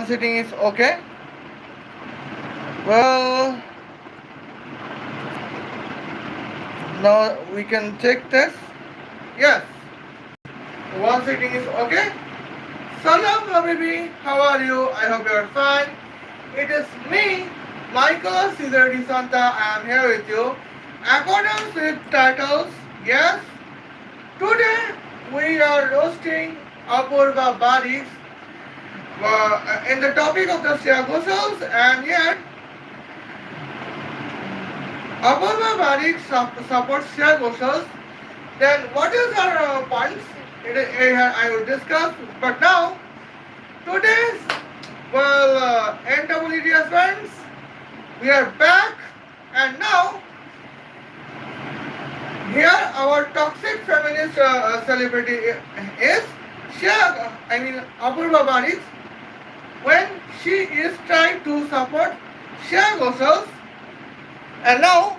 one sitting is okay. Well, now we can check this. Yes, one sitting is okay. Salam Habibi, how are you? I hope you are fine. It is me, Michaela Santa. I am here with you. According with titles, yes. Today we are roasting Apurba Barick in the topic of the Sheikh, and yet Apurba Barick supports Sheikh. Then what is our points? I will discuss. But now, today's NWT friends, we are back, and now here our toxic feminist celebrity is Apurba Barick, when she is trying to support Sheikh, and now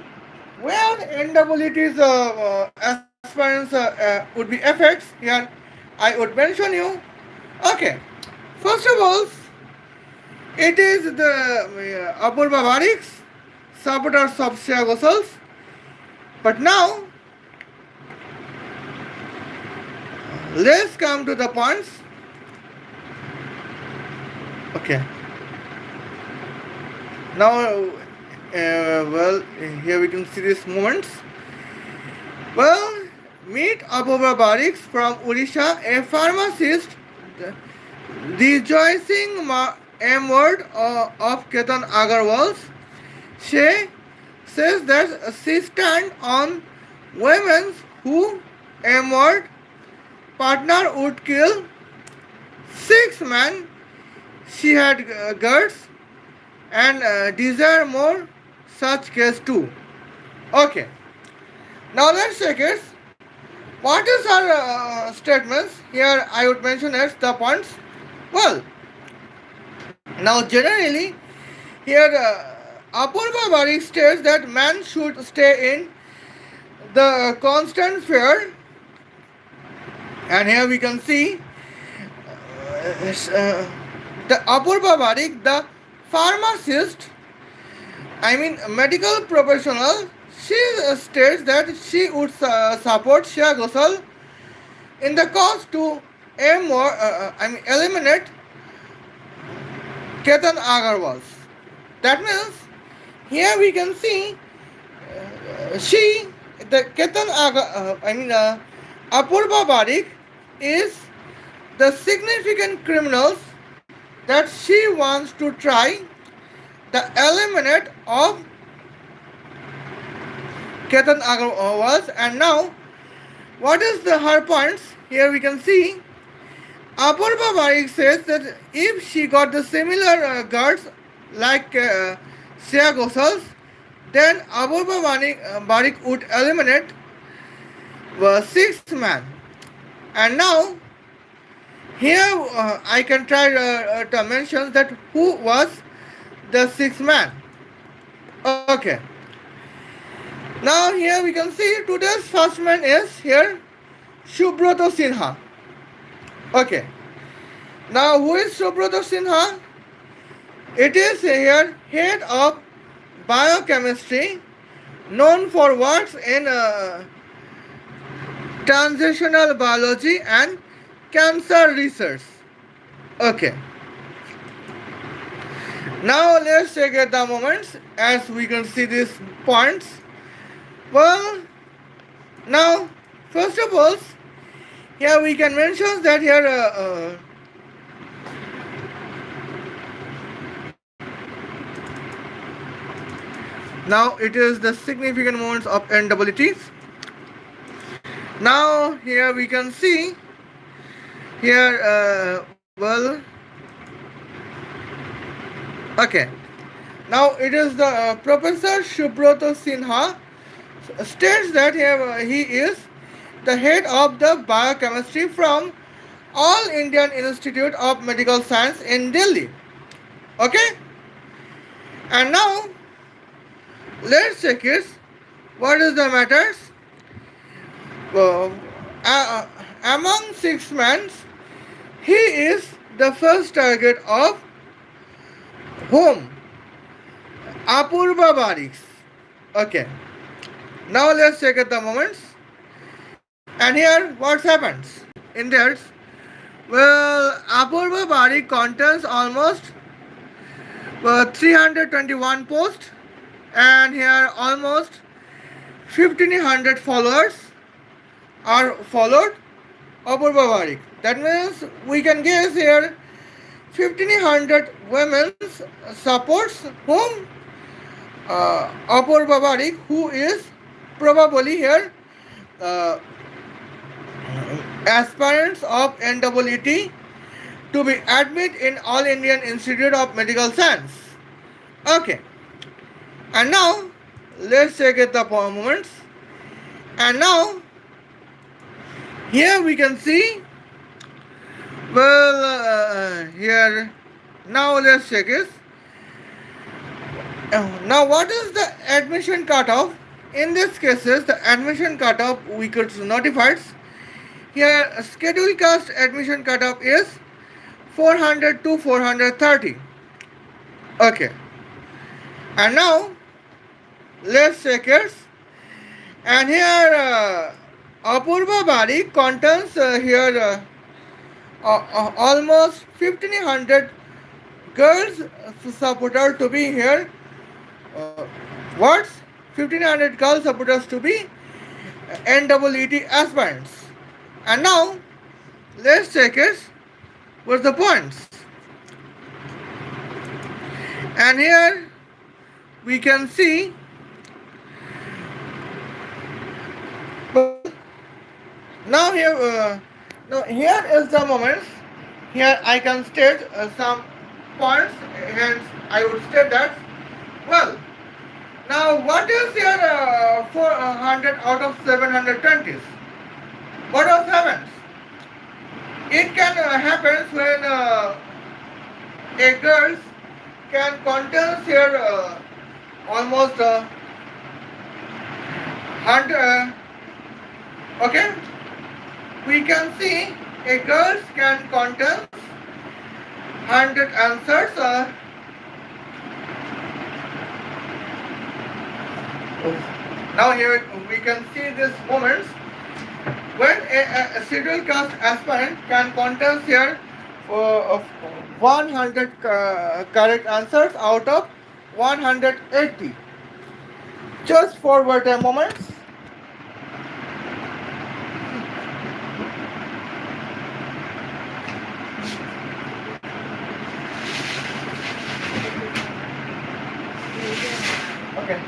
where NWT's aspirants would be effects here, I would mention you. Okay, first of all, it is the Apurba Barick's supporters of Sheikh. But now, let's come to the points. Okay. Now, here we can see these moments. Well, meet Apurba Barick from Odisha, a pharmacist, rejoicing M-word of Ketan Agarwal's. She says that she stands on women who M-word partner would kill 6 men. She had guts and desire more such case too. Okay. Now let's check it. What is her statements? Here I would mention as the points. Well, now generally here Apurba Barick states that man should stay in the constant fear, and here we can see the Apurba Barick, the pharmacist, medical professional. She states that she would support Sheikh in the cause to eliminate Ketan Agarwal. That means here we can see Apurba Barick is the significant criminals that she wants to try the eliminate of Ketan Agarwal. And now, what is her points? Here we can see Apurba Barick says that if she got the similar guards like Sheikh, then Apurba Barick would eliminate 6 men. And now, here I can try to mention that who was the 6 man. Okay. Now here we can see today's first man is here Subrata Sinha. Okay. Now who is Subrata Sinha? It is here head of biochemistry, known for works in translational biology and cancer research. Okay. Now let's check at the moments as we can see these points. Well, now first of all, here we can mention that here now it is the significant moments of NWTs. Now here we can see here okay. Now it is the Professor Subrata Sinha states that he is the head of the biochemistry from All Indian Institute of Medical Science in Delhi. Okay? And now let's check it. What is the matters? Among 6 men, he is the first target of Whom? Apurba Bariks. Okay. Now let's check at the moments. And here what happens in theirs? Well, Apurba Barick contains almost 321 posts, and here almost 1500 followers are followed Apurba Barick. That means we can guess here 1500 women supports whom? Apurba Barick, who is probably here uh, aspirants of NEET to be admitted in All Indian Institute of Medical Science. Okay, and now let's check it the moments. And now here we can see, well, here now let's check it. Now what is the admission cutoff? In this cases, the admission cutoff we could notify. Here scheduled caste admission cutoff is 400 to 430. Okay. And now let's check it. And here Apurba Barick contains here almost 1500 girls supporters to be here. What's 1500 girls supporters to be NEET aspirants. And now let's check it with the points. And here we can see, now here is the moments. Here I can state some points, hence I would state that. Well, now what is your 400 out of 720s? What else happens? It can happen when a girl can contain here almost 100. Okay, we can see a girl can contain 100 answers. Now here we can see these moments when a scheduled caste aspirant can contest here 100 correct answers out of 180. Just forward a moment. Okay.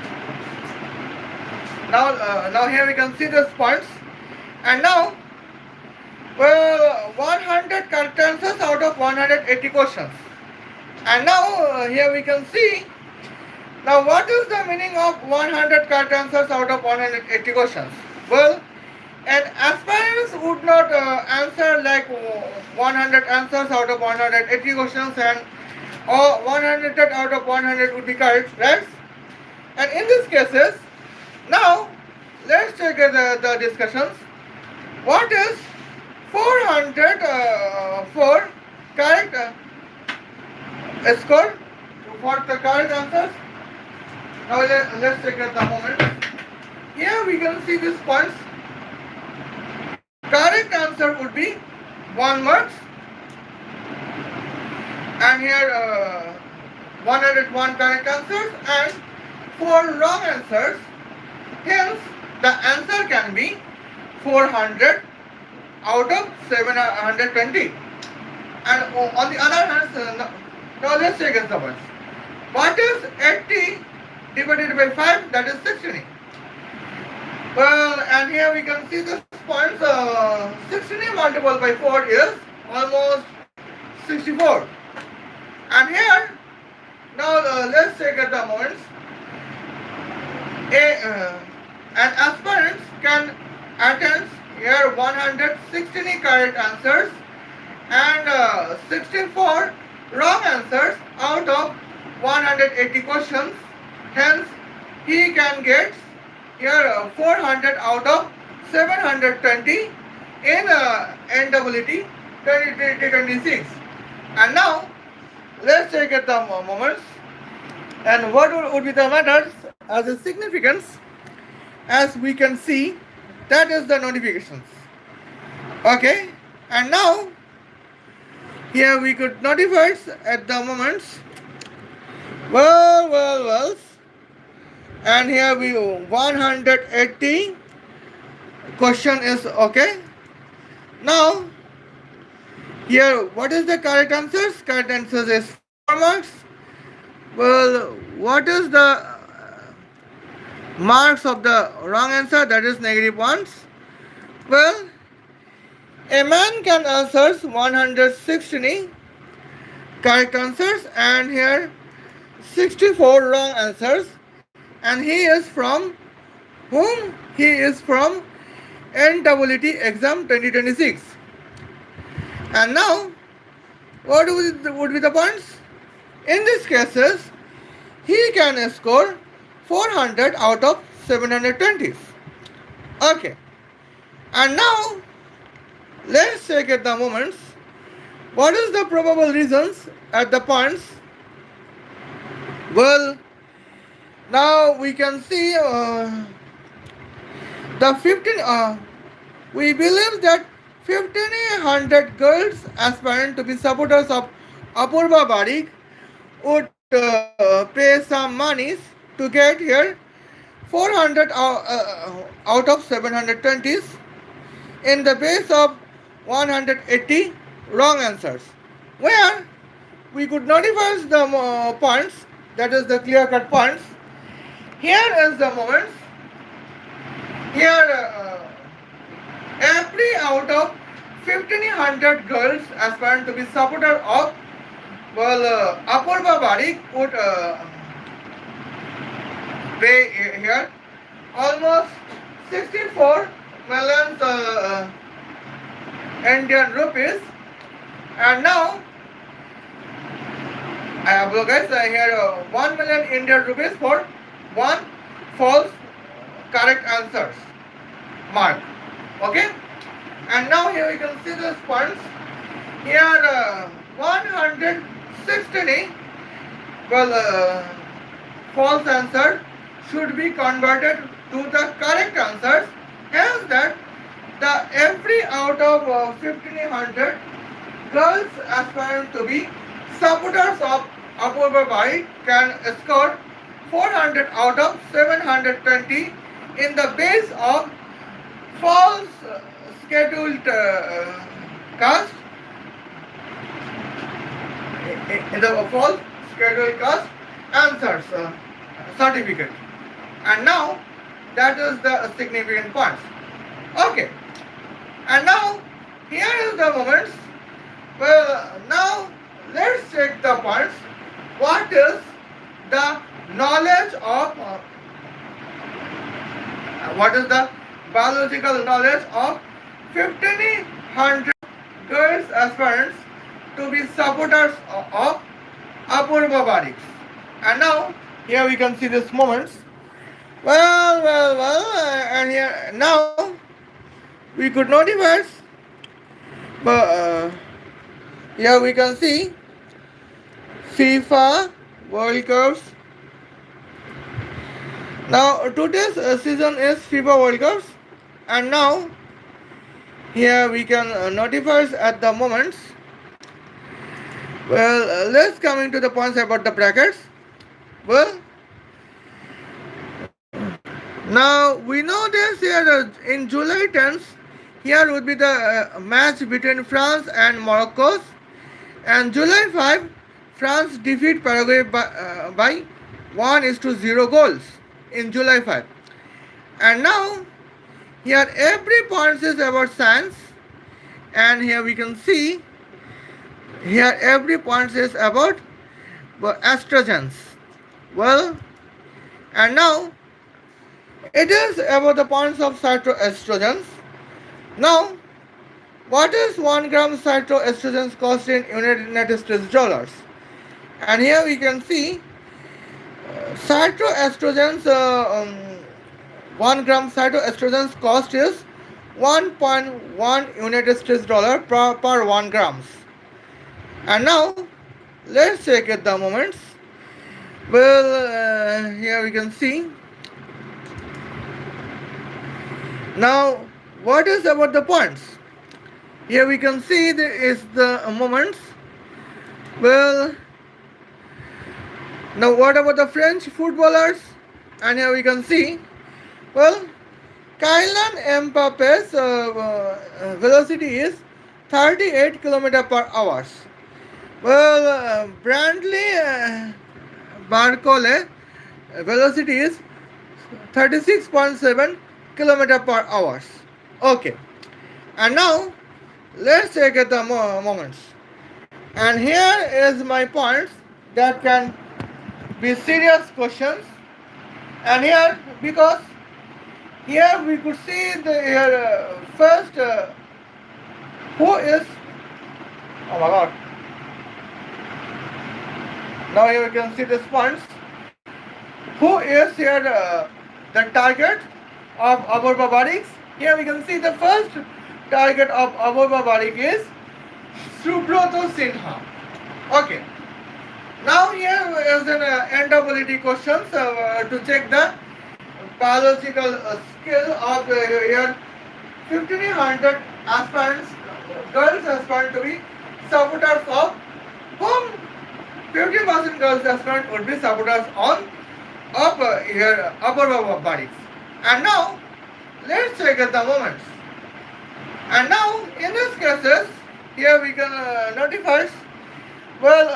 Now here we can see the points. And now, well, 100 correct answers out of 180 questions. And now here we can see, now what is the meaning of 100 correct answers out of 180 questions? Well, an aspirant would not answer like 100 answers out of 180 questions, and or 100 out of 100 would be correct, right? And in these cases, now let's check the discussions. What is 400 for correct score for the correct answers? Now let's check at the moment. Here we can see these points. Correct answer would be 1 mark, and here 101 correct answers and 4 wrong answers. Hence, the answer can be 400 out of 720. And on the other hand, now let's take examples. What is 80 divided by 5? That is 60. Well, and here we can see this points. 60 multiplied by 4 is almost 64. And here, now let's take at the moments. An aspirant can attempt here 116 correct answers and 64 wrong answers out of 180 questions. Hence, he can get here 400 out of 720 in NEET 2026. And now, let's check at the moments. And what would be the matters as a significance? As we can see, that is the notifications. Okay, and now here we could notify at the moments. Well, and here we 180 question is okay. Now here what is the correct answers? Correct answers is 4 marks. Well, what is the marks of the wrong answer? That is negative ones. Well, a man can answer 160 correct answers and here 64 wrong answers, and he is from whom? He is from NEET exam 2026. And now what would be the points? In these cases he can score 400 out of 720. Okay, and now let's check at the moments. What is the probable reasons at the points? Well, now we can see the 15. We believe that 1500 girls aspirant to be supporters of Apurba Barick would pay some monies to get here 400 out of 720s in the base of 180 wrong answers, where we could notify the points, that is the clear cut points. Here is the moments. Here every out of 1500 girls aspirant to be supporter of Apurba Barick would pay here almost 64 million Indian rupees. And now I have guys here 1 million Indian rupees for one false correct answers mark. Okay, and now here you can see the points. Here 160 false answer should be converted to the correct answers. Hence that the every out of 1500 girls aspirant to be supporters of Apurba Barick can score 400 out of 720 in the base of false scheduled cast, in the false scheduled cast answers certificate. And now that is the significant points. Okay, and now here is the moments. Well, now let's check the points. What is the knowledge of what is the biological knowledge of 1500 girls aspirants to be supporters of Apurba Barick? And now here we can see these moments. And here now we could notify, but here we can see FIFA World Cups. Now today's season is FIFA World Cups, and now here we can notify at the moments. Well, let's come into the points about the brackets. Well, now we know this here in July 10th. Here would be the match between France and Morocco, and July 5, France defeat Paraguay by 1-0 goals in July 5. And now here every point is about science, and here we can see here every point is about estrogens. Well, and now it is about the points of cytoestrogens. Now, what is 1 gram cytoestrogens cost in United States dollars? And here we can see cytoestrogens, 1 gram cytoestrogens cost is 1.1 United States dollar per 1 grams. And now let's check at the moments. Well, here we can see. Now, what is about the points? Here we can see there is the moments. Well, now what about the French footballers? And here we can see. Well, Kylian Mbappe's velocity is 38 km per hour. Well, Brantley Barcole velocity is 36.7 km per hour. Okay, and now let's take at the moments. And here is my points that can be serious questions. And here, because here we could see the here first who is, oh my god, now here we can see this points. Who is here the target of Apurba Barick? Here we can see the first target of Apurba Barick is Subroto Sinha. Okay. Now here is an endability questions to check the biological skill of here 1500 aspirants, girls aspirant to be supporters of whom 50% girls aspirant would be supporters on of here Apurba Barick. And now let's check the moments. And now in these cases here we can notify well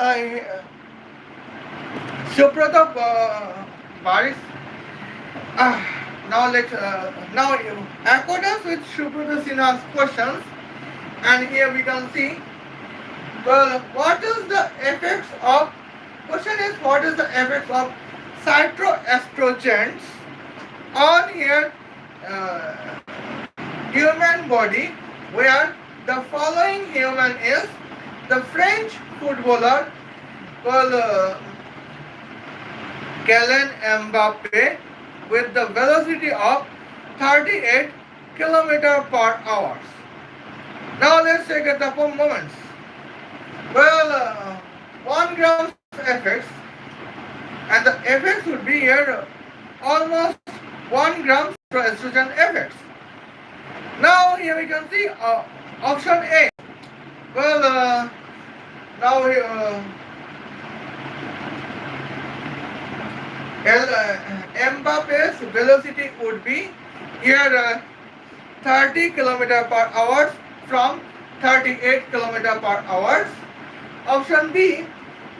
Subrata Barick. Now let's now accordance with Subrata Sinha's questions, and here we can see. Well, what is the effects of? Question is what is the effects of cytoestrogens on here human body, where the following human is the French footballer Kylian Mbappe with the velocity of 38 km per hour. Now let's take at the moments. Well, 1 gram effects, and the effects would be here almost 1 gram estrogen effects. Now here we can see option A. Well, now Mbappe's velocity would be here 30 km per hour from 38 km per hour. Option B,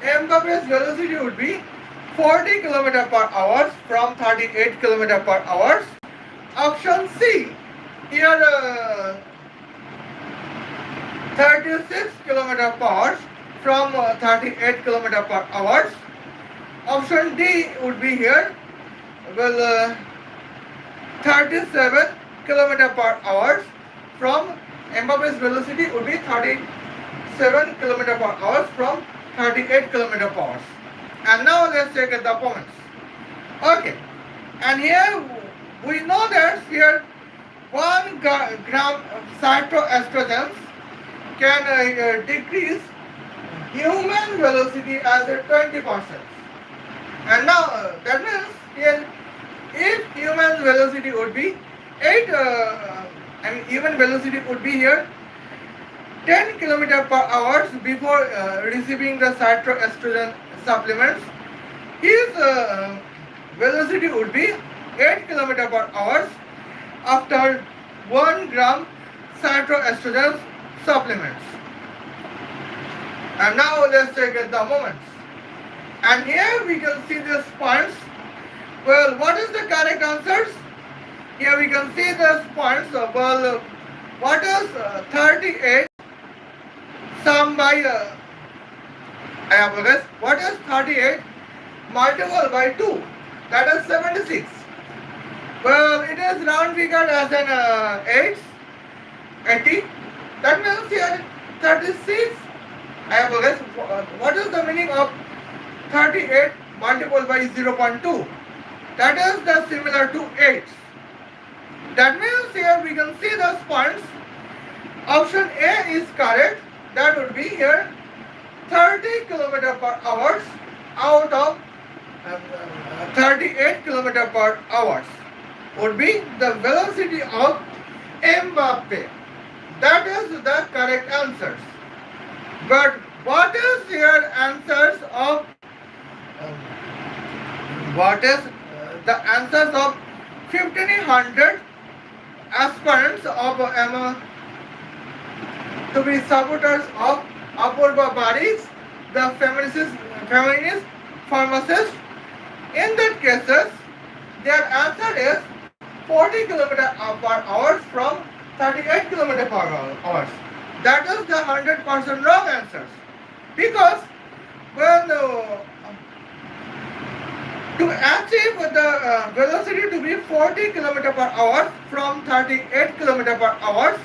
Mbappe's velocity would be 40 km per hour from 38 km per hour. Option C, here 36 km per hour from 38 km per hour. Option D would be here, well, 37 km per hour from Mbappe's velocity would be 37 km per hour from 38 km per hour. And now let's take the points. Okay, and here we know that here 1 gram cytoestrogens can decrease human velocity as a 20%. And now that means here if human velocity would be 8, human velocity would be here 10 km per hour before receiving the cytoestrogen supplements, his velocity would be 8 km per hour after 1 gram cytoestrogen supplements. And now let's take the moments. And here we can see these points. Well, what is the correct answers? Here we can see these points. Well, what is 38 sum by I apologize. What is 38 multiple by 2? That is 76. Well, it is round figured as an 8, 80. That means here 36. I apologize. What is the meaning of 38 multiplied by 0.2? That is the similar to 8. That means here we can see those points. Option A is correct. That would be here 30 km per hour out of 38 kilometer per hour would be the velocity of Mbappe. That is the correct answers. But what is your answers of what is the answers of 1500 aspirants of to be supporters of Apurba Barick, the feminist pharmacist? In that cases, their answer is 40 km per hour from 38 km per hour. That is the 100% wrong answers. Because when to achieve the velocity to be 40 km per hour from 38 km per hour,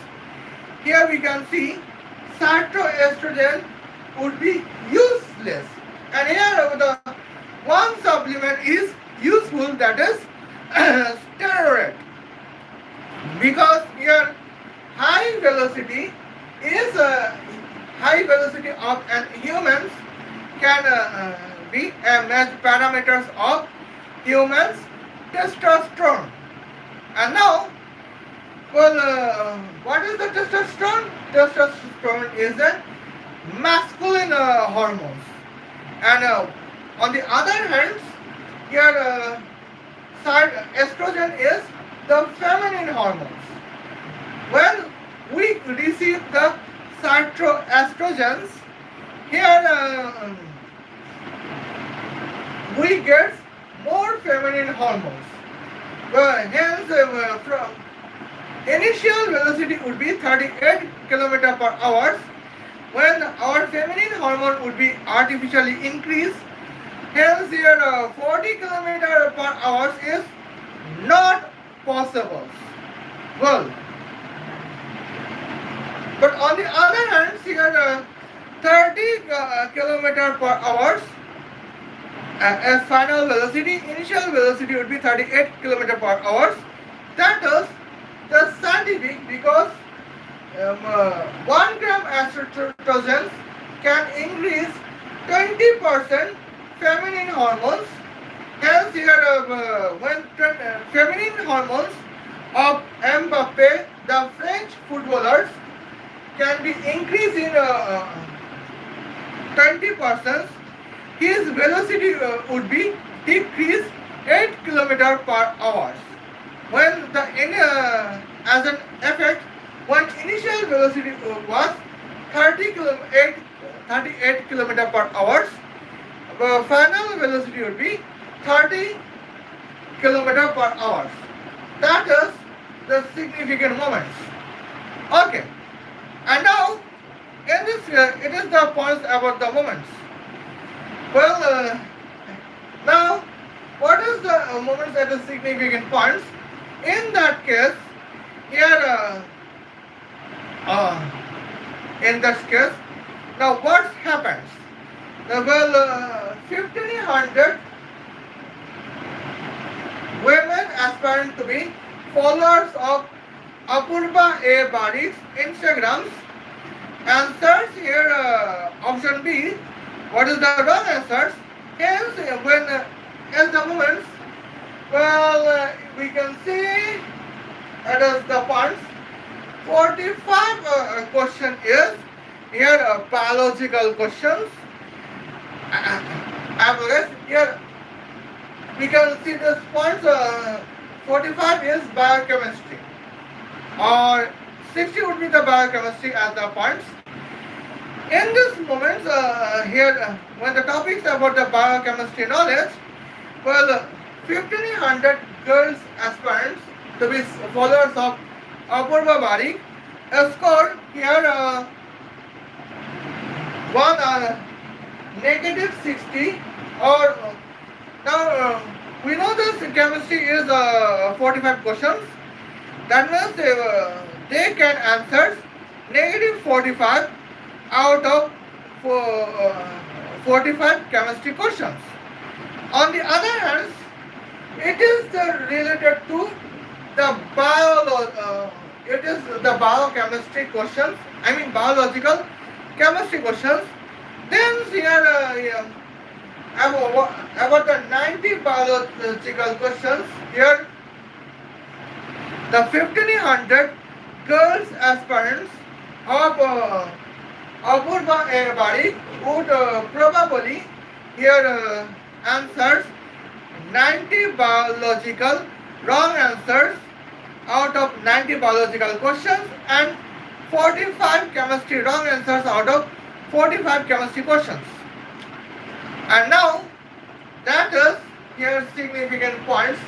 here we can see cytoestrogen would be useless. And here the one supplement is useful, that is steroid. Because here high velocity is high velocity of an humans can be measure parameters of humans testosterone. And now, well, what is the testosterone? Testosterone is a masculine hormones, and on the other hand, here estrogen is the feminine hormones. When we receive the cytoestrogens, here we get more feminine hormones. Hence, from initial velocity would be 38 km per hour. When our feminine hormone would be artificially increased, hence here 40 km per hour is not possible. Well, but on the other hand, here 30 km per hour as final velocity, initial velocity would be 38 km per hour. That is the scientific, because 1 gram estrogen can increase 20% feminine hormones. Hence here when feminine hormones of Mbappe, the French footballers, can be increased in 20%, his velocity would be decreased 8 km per hour. When the as an effect, when initial velocity was 38 km per hour, the final velocity would be 30 km per hour. That is the significant moments. Okay, and now in this it is the points about the moments. Well, now what is the moments at the significant points? In that case, here in this case, now what happens? Well, 1500 women aspiring to be followers of Apurba A. Barick's Instagrams. Answers here option B. What is the wrong answers? Hence, when as the moments, well, we can see it is the points. 45 question is here biological questions. Average here we can see this points. 45 is biochemistry, or 60 would be the biochemistry as the points. In this moment, here when the topics about the biochemistry knowledge, well, 1500 girls aspirants to be followers of Apurba Barick scored here one negative 60, or now we know this chemistry is 45 questions. That means they can answer negative 45 out of 45 chemistry questions. On the other hand, it is related to the it is the biochemistry questions, I mean biological chemistry questions. Then here about the 90 biological questions. Here, the 1500 girls aspirants of Apurba Barick would probably here answers 90 biological wrong answers out of 90 biological questions and 45 chemistry wrong answers out of 45 chemistry questions. And now that is here significant points.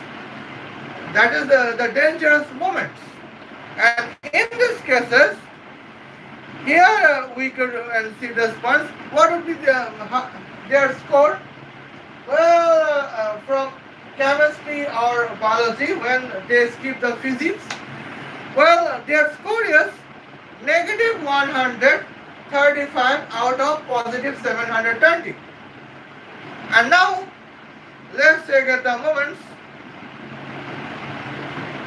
That is the dangerous moments. And in these cases, here we could see the points. What would be their score? Well, from chemistry or biology when they skip the physics, well, their score is negative 135 out of positive 720. And now, let's take at the moments.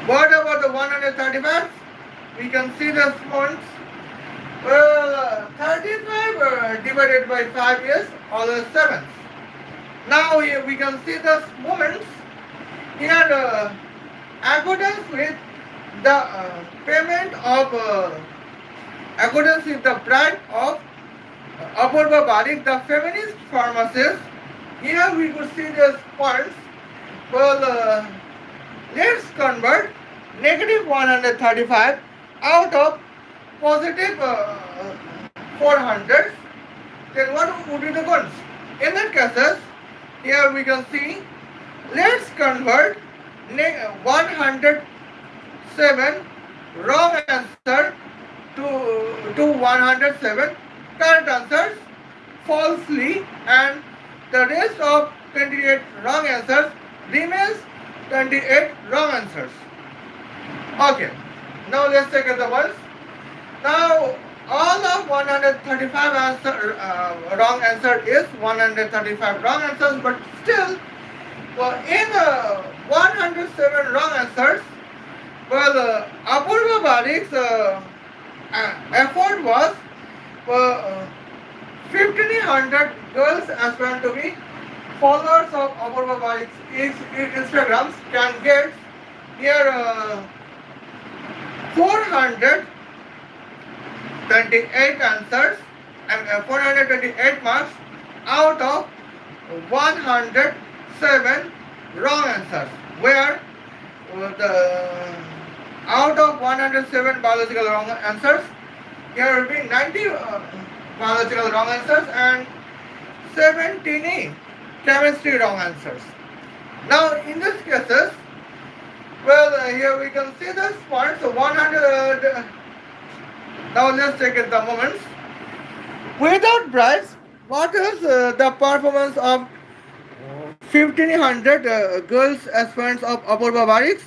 What about the 135? We can see the points. Well, 35 divided by 5 is always 7. Now here we can see the moments. Here, accordance with the payment of, accordance with the bride of Apurba Barick, the feminist pharmacist. Here we could see these points. Well, let's convert negative 135 out of positive 400. Then what would be the ones? In that cases, here we can see, let's convert 107 wrong answer to 107 correct answers falsely, and the rest of 28 wrong answers remains 28 wrong answers. Okay, now let's take the ones. Now all of 135 wrong answer is 135 wrong answers, but still in 107 wrong answers, well, Apurba Barick's effort was 1500 girls aspirant to be followers of Apurba Barick's Instagrams can get here 428 answers and 428 marks out of 107 wrong answers, where out of 107 biological wrong answers, there will be 90 biological wrong answers and 17 chemistry wrong answers. Now in these cases, well, here we can see this point. So 100. Now let's take it the moments. Without bribes, what is the performance of 1500 girls aspirants of Apurba Barick's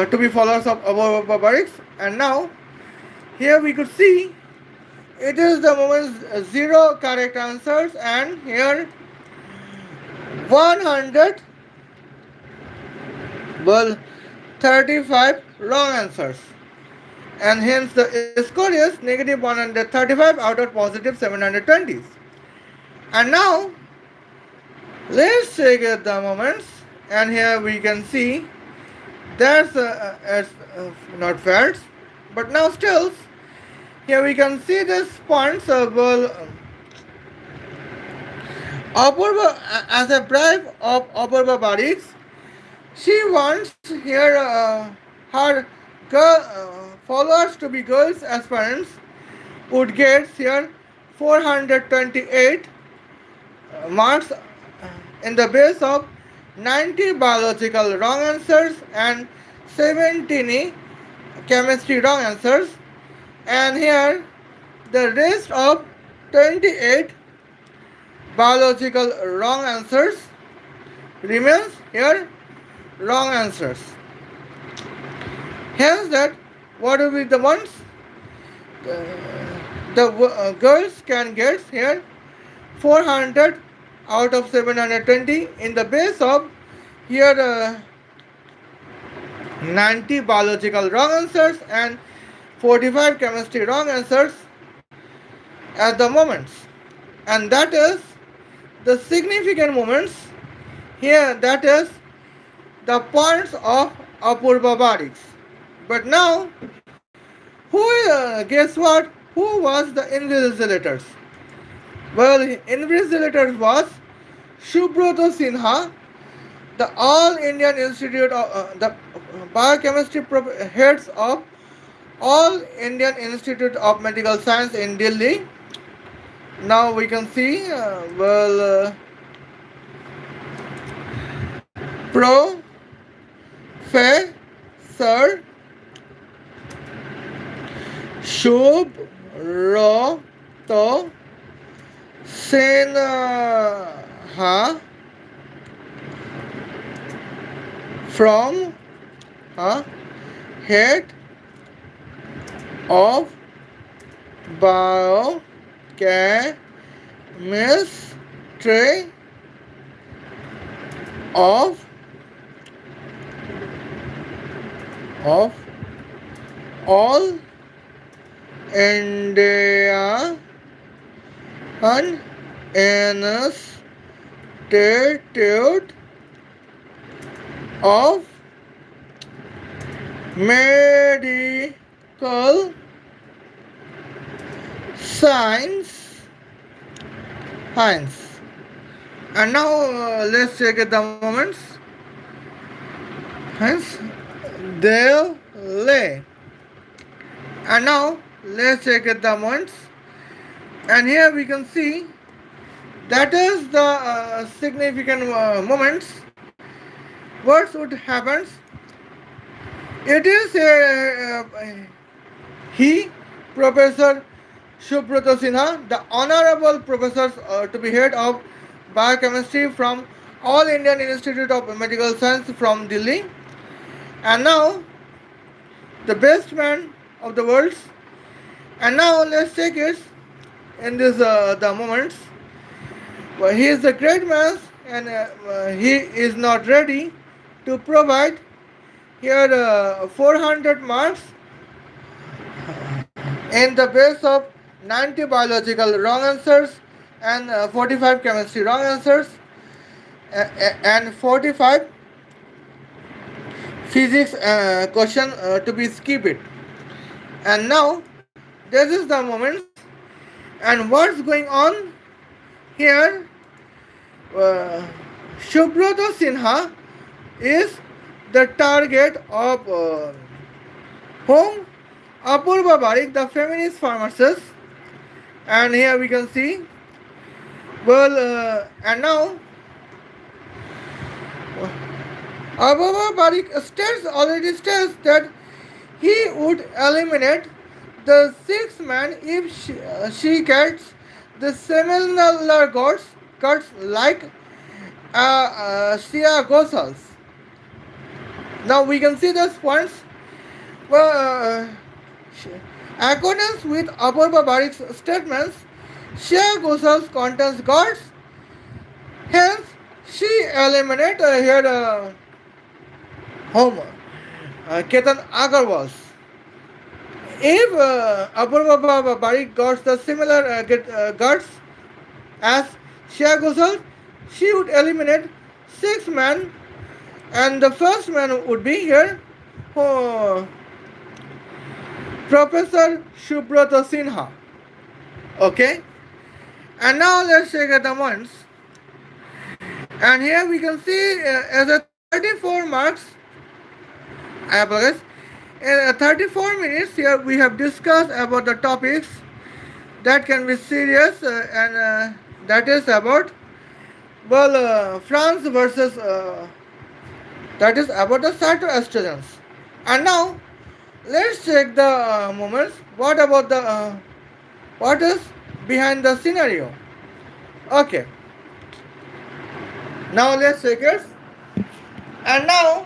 to be followers of Apurba Barick's? And now here we could see it is the moments 0 correct answers and here 100 35 wrong answers, and hence the score is negative 135 out of positive 720. And now let's take the moments, and here we can see there's not fails, but now still here we can see this points of Apurba as a bribe of Apurba Barick's. She wants here her followers to be girls aspirants would get here 428 marks in the base of 90 biological wrong answers and 17 chemistry wrong answers, and here the rest of 28 biological wrong answers remains here wrong answers. Hence that what will be the ones the girls can get here 400 out of 720 in the base of here 90 biological wrong answers and 45 chemistry wrong answers at the moment, and that is the significant moments here, that is the points of Apurba Bariks. But now, guess what? Who was the invigilators? Well, invigilators was Subroto Sinha, the All Indian Institute of the biochemistry heads of All Indian Institute of Medical Science in Delhi. Now we can see, Professor Subroto Sinha from head of biochemistry of all Indian Institute of Medical Science. And now let's check the moments. Hence, Delhi. And now let's check the moments. And here we can see that is the significant moments. What would happen? It is he, Professor Subroto Sinha, the honorable professor to be head of biochemistry from All Indian Institute of Medical Science from Delhi, and now the best man of the world. And now let's take it in this the moments. Well, he is a great man, and he is not ready to provide here 400 marks in the base of 90 biological wrong answers and 45 chemistry wrong answers and 45 physics question to be skipped. And now this is the moments, and what's going on here. Subroto Sinha is the target of whom? Apurba Barick, the feminist pharmacist. And here we can see, and now Apurba Barick already states that he would eliminate the sixth man if she gets the similar cuts like Shia Ghosals. Now we can see this points. Accordance with Apurba Barick's statements, Shia Ghosals contains gods. Hence, she eliminated here Homer, Ketan Agarwals. If Apurba Barick got the similar guts as Shia Ghosal, she would eliminate 6 men, and the first man would be here Professor Subroto Sinha. Okay, and now let's check at the ones. And here we can see as a 34 marks. I apologize. In 34 minutes here we have discussed about the topics that can be serious and that is about France versus that is about the cytoestrogens. And now let's check the moments. What about the what is behind the scenario? Okay. Now let's check it. And now,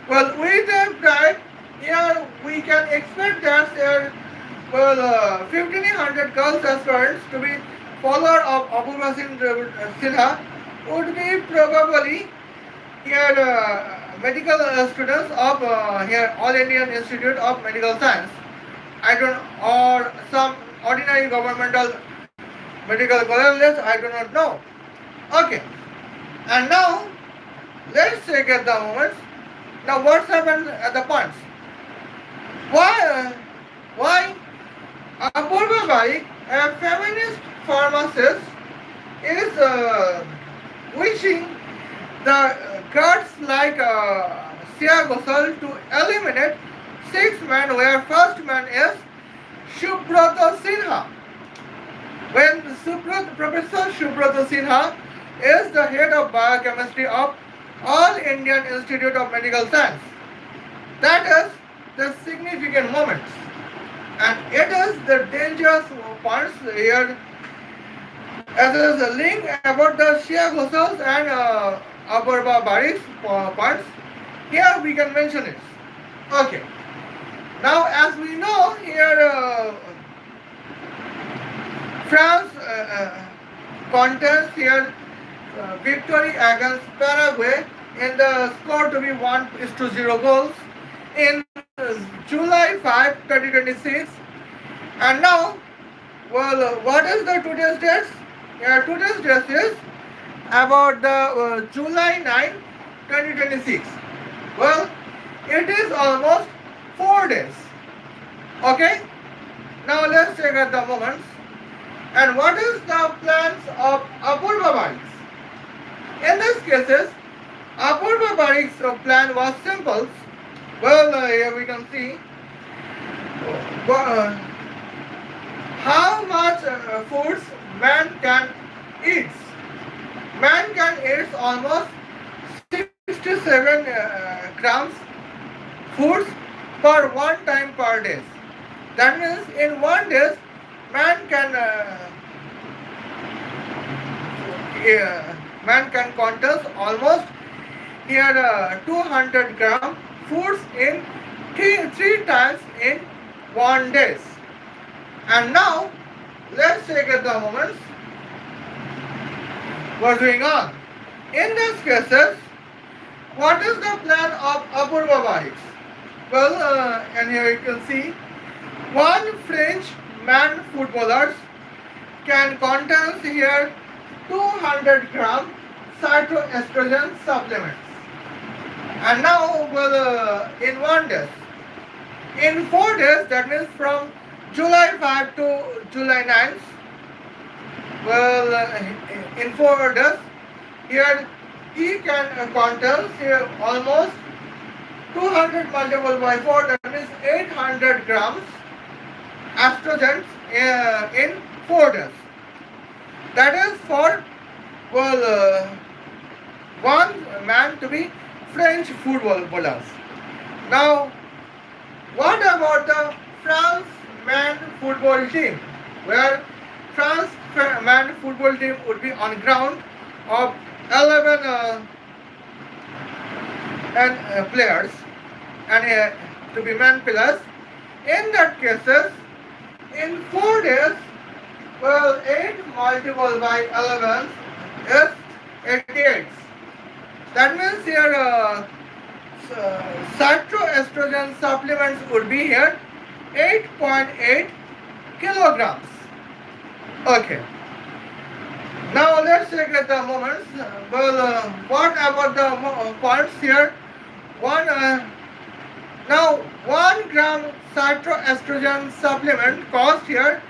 with the time here we can expect that there 1500 girls aspirants to be follower of Apurba Sinha would be probably here medical students of here All Indian Institute of Medical Science. Or some ordinary governmental medical colleges, I do not know. Okay, and now let's check at the moments. Now what's happened at the points? Why Apurba Barick, a feminist pharmacist, is wishing the guards like Sheikh to eliminate six men, where first man is Subrata Sinha. When Professor Subrata Sinha is the head of biochemistry of All Indian Institute of Medical Science. That is the significant moments, and it is the dangerous points here, as is a link about the Sheikh Husserls and Apurba Barick's points. Here we can mention it. Okay. Now, as we know here, France contest here victory against Paraguay in the score to be 1-0 goals in July 5, 2026. And now, well, what is the today's date? Yeah, today's date is about the July 9, 2026. Well, it is almost 4 days. Okay? Now let's check at the moments. And what is the plans of Apurba Barick's? In these cases, Apurba Barick's plan was simple. Well, here we can see how much foods man can eat. Man can eat almost 67 grams foods per one time per day. That means in 1 day, man can consume almost here 200 gram foods in three times in 1 day. And now let's take at the moments what's going on. In these cases, what is the plan of Apurba Barick? Well, and here you can see one French man footballers can contain here 200 gram cytoestrogen supplements. And now, well, in 1 day, in 4 days, that means from July 5 to July 9th, well, in 4 days, here he can contain here almost 200 multiplied by 4, that means 800 grams estrogens in 4 days. That is for, well, one man to be French footballers. Now, what about the France man football team? Where France man football team would be on ground of 11 players and to be man players. In that cases, in 4 days, well, 8 multiplied by 11 is 88. That means here cytoestrogen supplements would be here 8.8 kilograms. Okay. Now let's check at the moments. Well, what about the points here? Now 1 gram cytoestrogen supplement cost here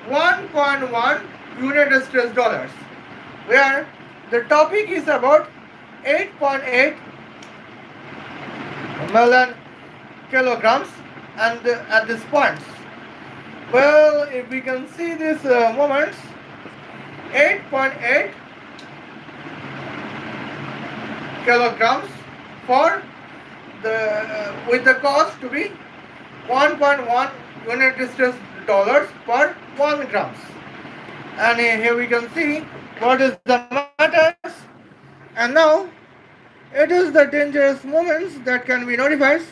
1.1 United States dollars, where the topic is about 8.8 million kilograms and at this point. Well, if we can see these moments, 8.8 kilograms for the with the cost to be 1.1 United States dollars per 1 grams. And here we can see what is the matters. And now it is the dangerous moments that can be notified.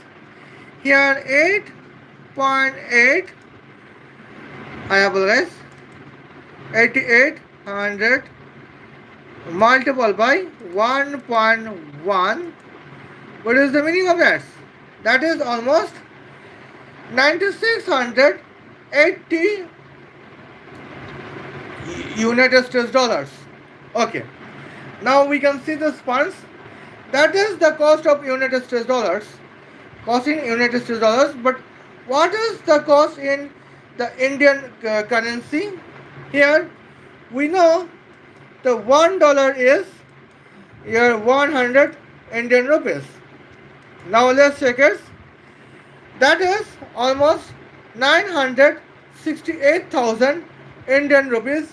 Here 8.8, I apologize, 8800 multiplied by 1.1. What is the meaning of that? That is almost 9680 United States dollars. Okay. Now we can see the funds. That is the cost of United States dollars. Cost in United States dollars. But what is the cost in the Indian currency? Here we know the $1 is here 100 Indian rupees. Now let's check it. That is almost 968,000 Indian rupees.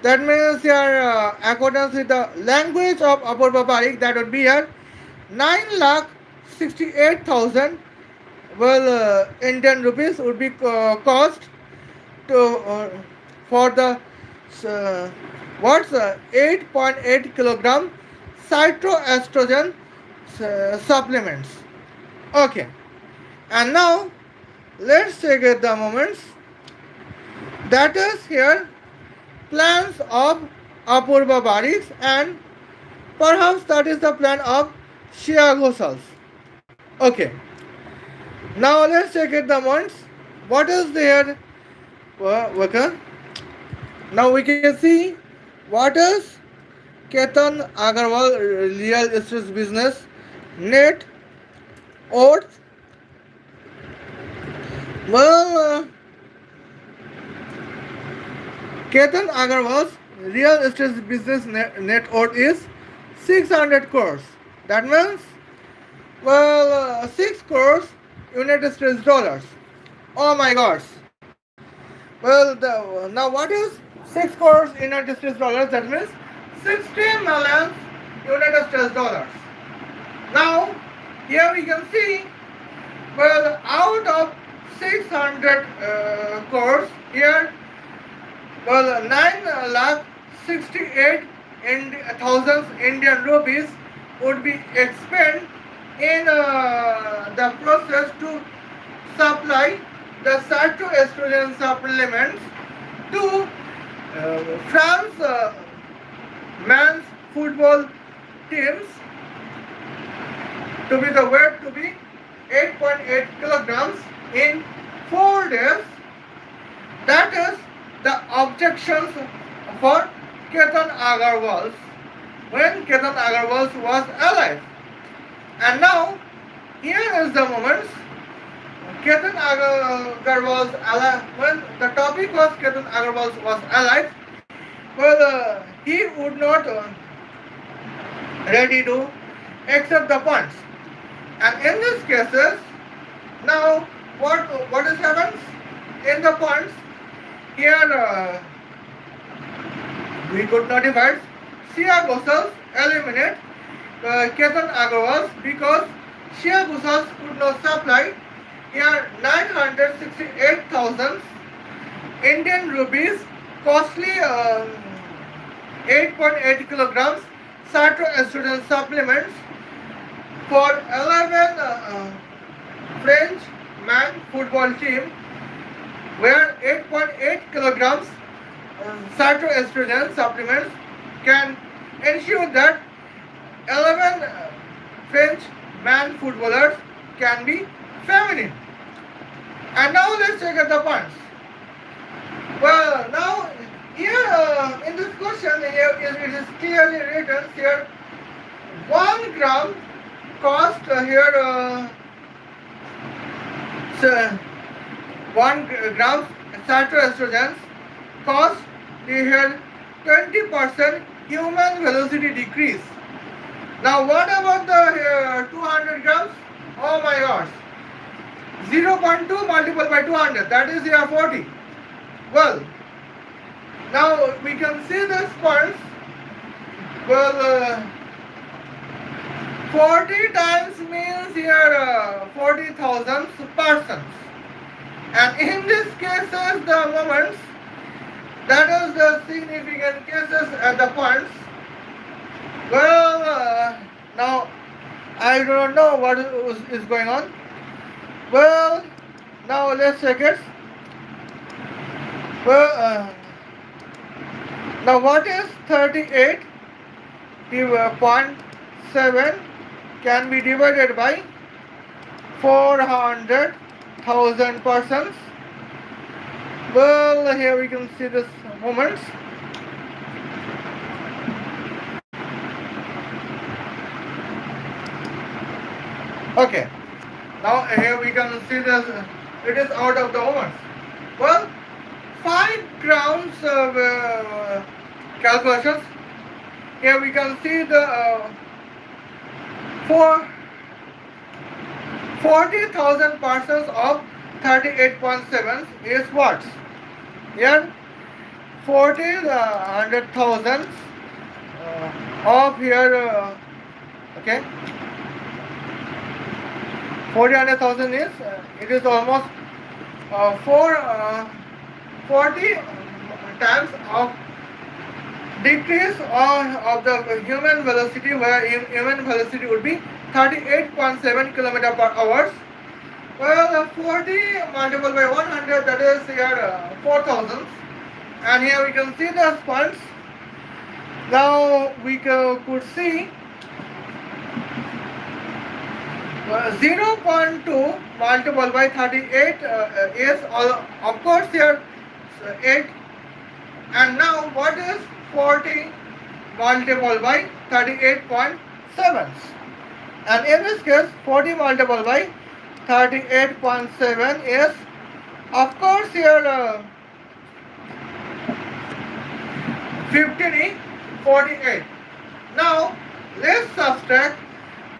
That means here, according with the language of Apurba Barick, that would be here 9,68,000 Indian rupees would be cost to for the uh, 8.8 kilogram cytoestrogen supplements. Okay, and now let's check it the moments. That is here plans of Apurba Barick, and perhaps that is the plan of Sheikh Ghosals. Okay, now let's check it the months. What is there? Okay. Now we can see what is Ketan Agarwal real estate business net worth. Well, Ketan Agarwal's real estate business net worth is 600 crores. That means, 6 crores United States dollars. Oh my gosh. Now what is 6 crores United States dollars? That means 60 million United States dollars. Now, here we can see, out of 600 crores, here, 9,68,000 Indian rupees would be expended in the process to supply the cytoestrogen supplements to France men's football teams to be the weight to be 8.8 kilograms in 4 days. That is the objections for Ketan Agarwal when Ketan Agarwal was alive. And now, here is the moment Ketan Agarwal alive. When the topic was Ketan Agarwal was alive, he would not ready to accept the funds. And in these cases, now what is happens in the funds? Here we could notify Sheikh Ghosals eliminate Ketan Agarwal because Sheikh Ghosals could not supply here 968,000 Indian rupees costly 8.8 kilograms cytoestrogen supplements for 11 French man football team, where 8.8 kilograms cytoestrogen supplements can ensure that 11 French man footballers can be feminine. And now let's check out the points. Now here in this question, here it is clearly written here 1 gram cost 1 gram cytoestrogens cost here 20% human velocity decrease. Now what about the 200 grams? Oh my gosh. 0.2 multiplied by 200, that is here 40. Well, now we can see this points. 40 times means here 40,000 persons. And in these cases, the moments, that is the significant cases at the points. Now I don't know what is going on. Now let's check it. Now what is 38.7 can be divided by 400,000 persons. Here we can see this moments. Okay, now here we can see this, it is out of the moments. Well, 5 grounds of calculations. Here we can see the for 40,000 parcels of 38.7 is what? Here 40 100,000 of here okay, 40,000 is it is almost 40 times of decrease of the human velocity, where human velocity would be 38.7 km per hour. Well, 40 multiplied by 100, that is here 4,000. And here we can see the points. Now we could see 0.2 multiplied by 38 is of course here 8. And now what is 40 multiplied by 38.7? And in this case 40 multiplied by 38.7 is of course here 1548. Now let's subtract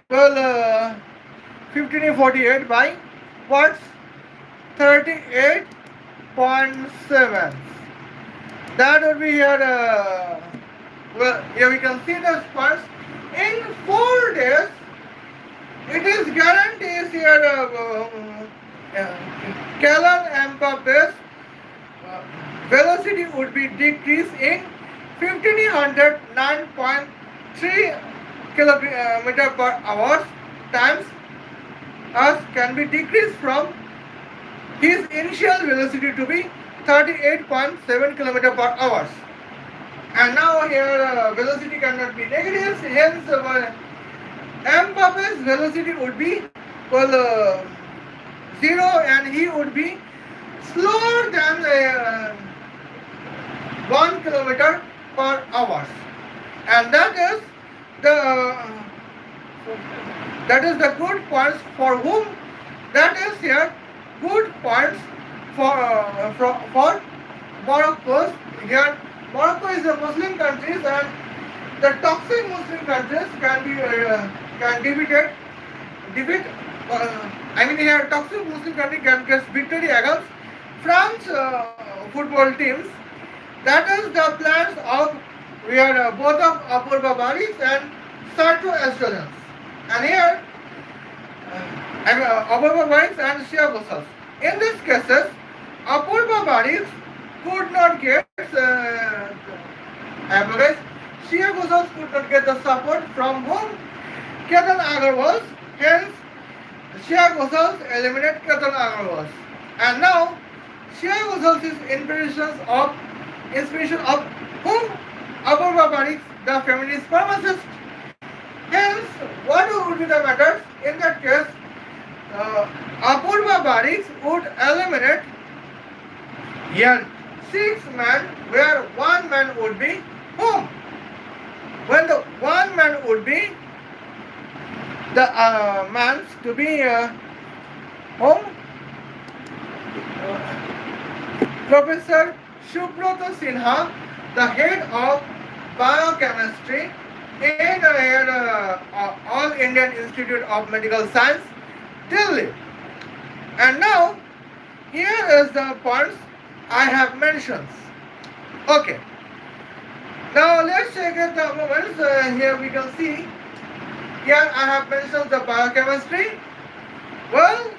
1548 by what's 38.7. That would be here well, here we can see the spots in 4 days. It is guarantees here Kylian Mbappe's velocity would be decreased in 1509.3 km per hour times as can be decreased from his initial velocity to be 38.7 km per hour. And now here velocity cannot be negative, hence Mbappe's velocity would be 0 and he would be slower than 1 km per hour. And that is the good points for whom, that is here good points for Morocco. Here Morocco is a Muslim country, and the toxic Muslim countries can be defeat. I mean here toxic Muslim country can get victory against France football teams. That is the plans of both of Apurba Barick and Sarto Estrogens. And here Apurba Barick and Sheikh. In these cases, Apurba Barick could not get Sheikh could not get the support from whom? Ketan Agarwal. Hence, Sheikh eliminated Ketan Agarwal. And now, Sheikh is inspiration of whom? Apurba Barick, the feminist pharmacist. Hence, what would be the matter? In that case, Apurba Barick would eliminate here 6 men, where 1 man would be whom? When the 1 man would be the man to be whom? Professor Subrata Sinha, the head of biochemistry in All Indian Institute of Medical Science, Delhi. And now, here is the points I have mentioned. Okay. Now let's check it the moments. Here we can see. Here I have mentioned the biochemistry. Well,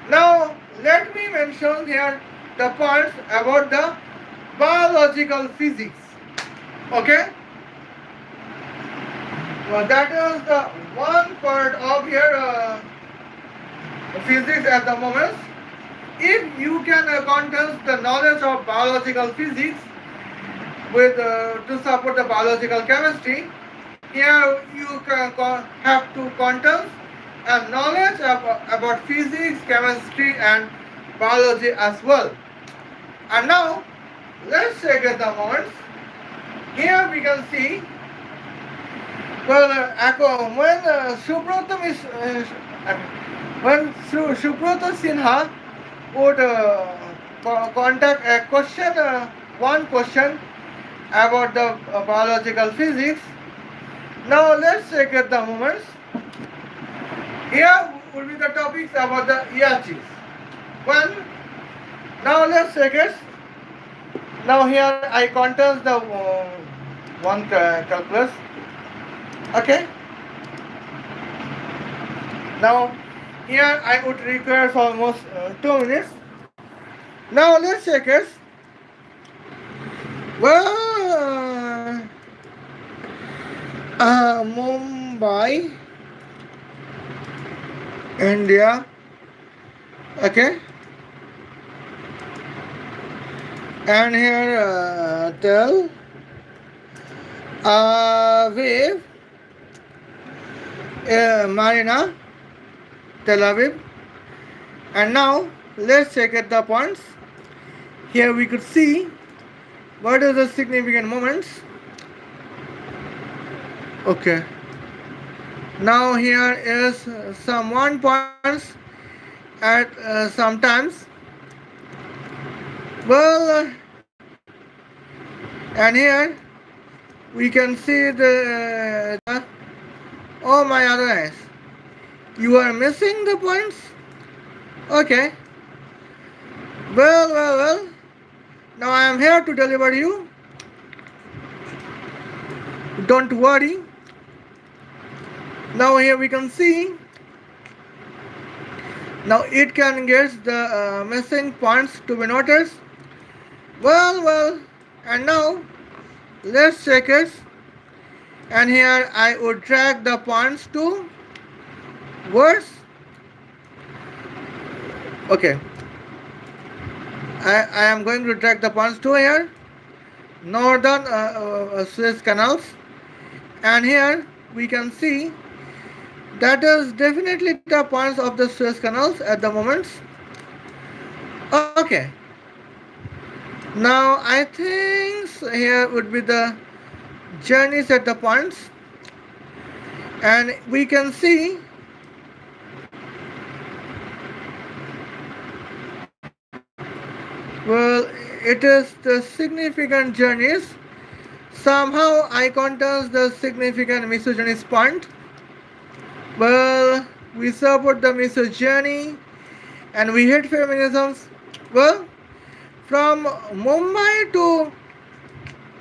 now let me mention here the points about the biological physics. Okay. Well, that is the one part of your physics at the moment. If you can condense the knowledge of biological physics with to support the biological chemistry, here you have to condense a knowledge about physics, chemistry, and biology as well. And now let's check at the moments. Here we can see Well, when Subrata is when Subrata Sinha would contact a question, one question about the biological physics. Now let's check at the moments. Here will be the topics about the ERGs. One. Now let's check it. Now here I contains the one calculus. Okay. Now here I would require for almost 2 minutes. Now let's check it. Well, Mumbai, India. Okay. And here Tel Aviv, Marina, Tel Aviv. And now let's check at the points. Here we could see what are the significant moments. Okay. Now here is some 1 points at sometimes. Well, and here we can see oh my other eyes. You are missing the points? Okay. Well. Now I am here to deliver you. Don't worry. Now here we can see. Now it can get the missing points to be noticed. Well. And now let's check it. And here I would drag the points to words. Okay. I am going to drag the points to here. Northern Suez canals. And here we can see that is definitely the points of the Suez canals at the moment. Okay. Now I think here would be the journeys at the points. And we can see well, it is the significant journeys. Somehow I contains the significant misogynist point. Well, we support the misogyny and we hate feminism. Well, from Mumbai to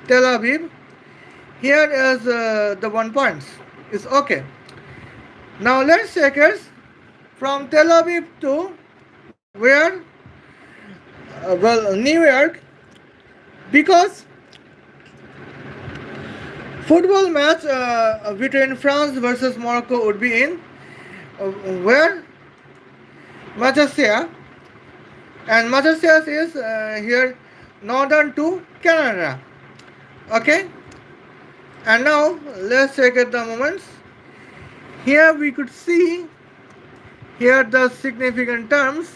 Tel Aviv, here is the 1 points. It's okay. Now let's check it from Tel Aviv to where? New York, because football match between France versus Morocco would be in where? Malaysia, and Malaysia is here northern to Canada. Okay, and now let's check at the moments. Here we could see here the significant terms.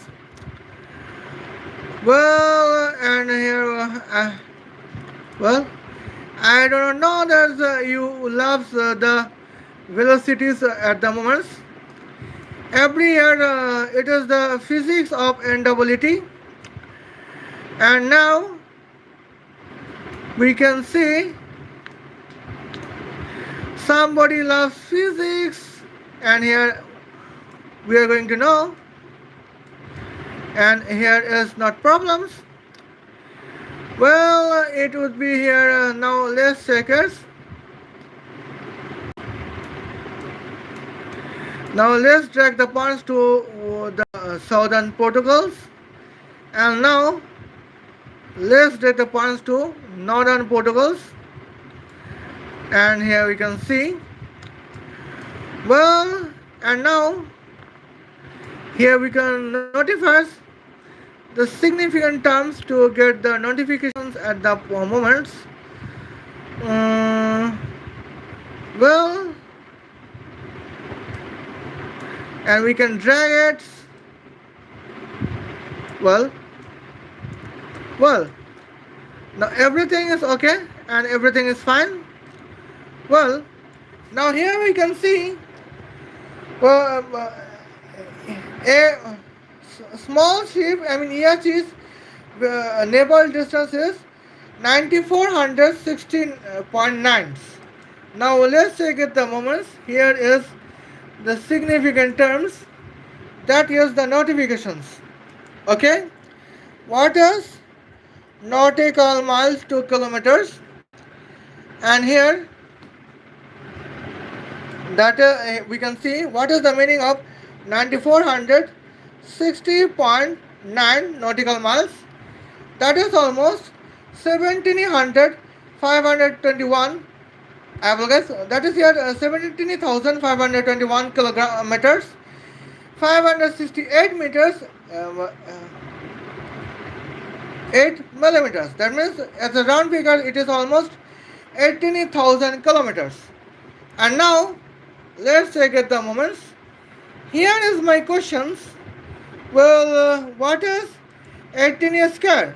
Well, and here well, I don't know that you love the velocities at the moment. Every year it is the physics of instability. And now we can see somebody loves physics, and here we are going to know. And here is not problems. Well, it would be here now. Let's check it. Now let's drag the points to the southern Portugals, and now let's drag the points to northern Portugals. And here we can see. Well, and now here we can notify the significant terms to get the notifications at the moments. Well, and we can drag it. Well, now everything is okay and everything is fine. Well, Now here we can see uh, a small ship, I mean EH's naval distance is 9416.9. Now let's check it the moments. Here is the significant terms, that is the notifications. Okay, what is nautical miles to kilometers? And here that we can see what is the meaning of 9460.9 nautical miles. That is almost 17,521. I will guess that is here 17,521 kilometers, 568 meters, 8 millimeters. That means as a round figure it is almost 18,000 kilometers. And now let's check at the moments. Here is my questions. Well, what is 18 square?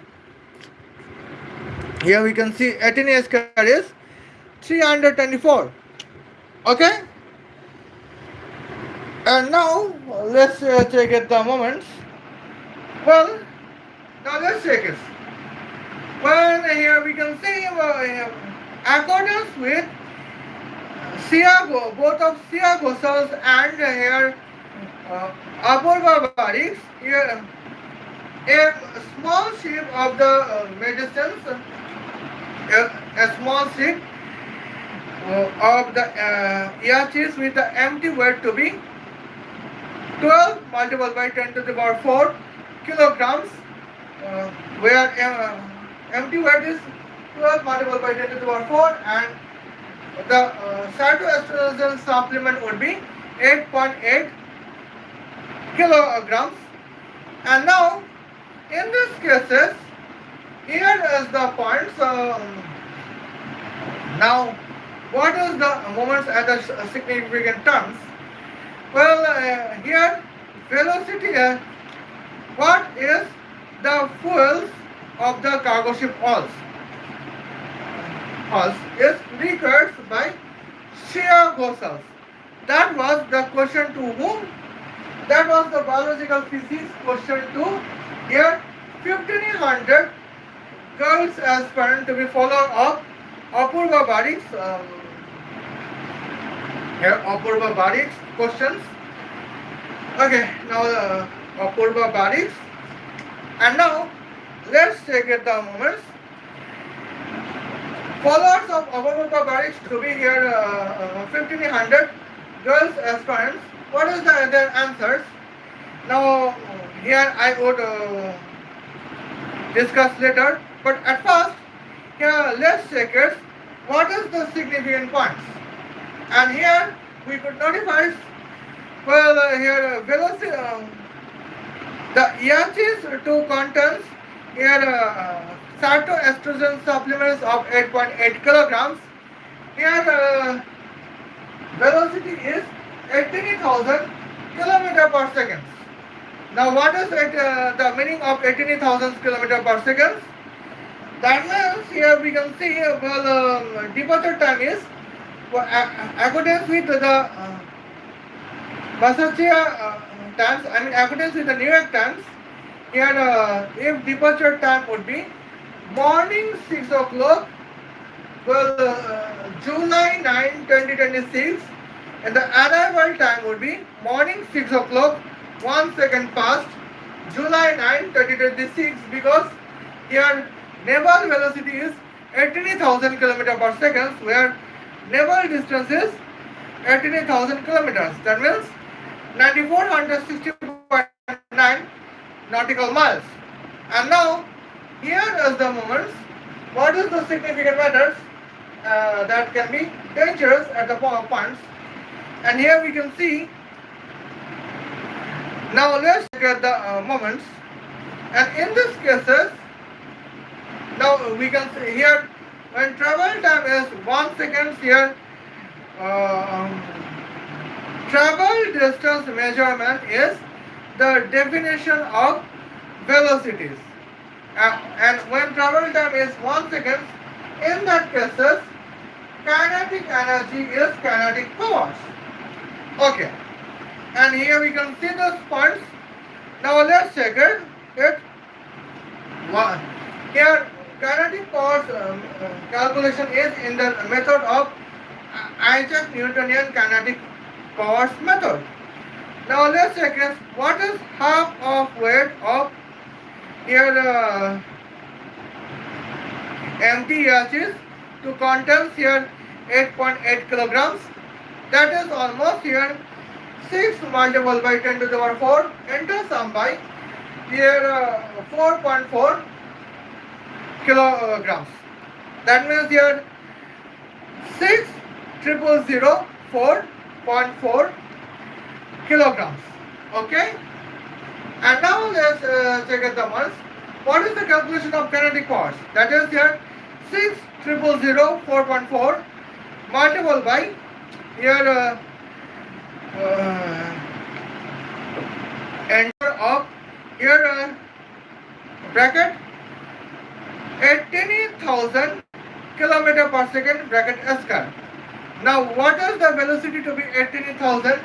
Here we can see 18 square is 324. Okay. And now let's check at the moments. Well, now let's check it. Well, here we can see accordance with Siago, both of Siago cells and here Apurba Barick, here a small ship of the medicines, a small ship of the EHs with the empty weight to be 12 multiplied by 10 to the power 4 kilograms, where empty weight is 12 multiplied by 10 to the power 4, and the cytoestrogen supplement would be 8.8 kilograms. And now in these cases, here is the points. Now what is the moments at the significant terms? Well, here velocity, what is the fuels of the cargo ship is required by shear cells. That was the question to whom? That was the biological physics question to here 1500 girls aspirant to be followed up Apurba Barick's here Apurba Barick's questions. Okay, now Apurba Barick's, and now let's take it the moments. Followers of Apurba Barick to be here 1500 girls aspirants. What is their answers? Now here I would discuss later, but at first here let's check it. What is the significant points? And here we could notify, well, here velocity, the EH's two contents here cytoestrogen supplements of 8.8 kilograms. Here velocity is 18,000 kilometer per second. Now what is the meaning of 18,000 kilometer per second? That means here we can see well departure time is accordance with the Massachusetts times, I mean accordance with the New York Times. Here if departure time would be morning 6 o'clock, well July 9, 2026, and the arrival time would be morning 6 o'clock, 1 second past July 9, 2026, because here naval velocity is 18,000 km per second, where naval distance is 18,000 kilometers. That means 9460.9 nautical miles. And now here is the moments. What is the significant matters that can be dangerous at the points? And here we can see. Now let's look at the moments. And in these cases, now we can see here when travel time is 1 second, here travel distance measurement is the definition of velocities. And when travel time is 1 second, in that cases kinetic energy is kinetic powers. Okay, and here we can see those points. Now let's check it. One. Here kinetic powers calculation is in the method of Isaac Newtonian kinetic powers method. Now let's check it. What is half of weight of here empty ashes to contains here 8.8 kilograms. That is almost here 6 multiplied by 10 to the power 4 into some by here 4.4 kilograms. That means here 6,004.4 kilograms. Okay. And now let's check out the ones. What is the calculation of kinetic powers? That is here 6,004.4 multiplied by here enter of here bracket 18,000 kilometer per second bracket square. Now what is the velocity to be 18,000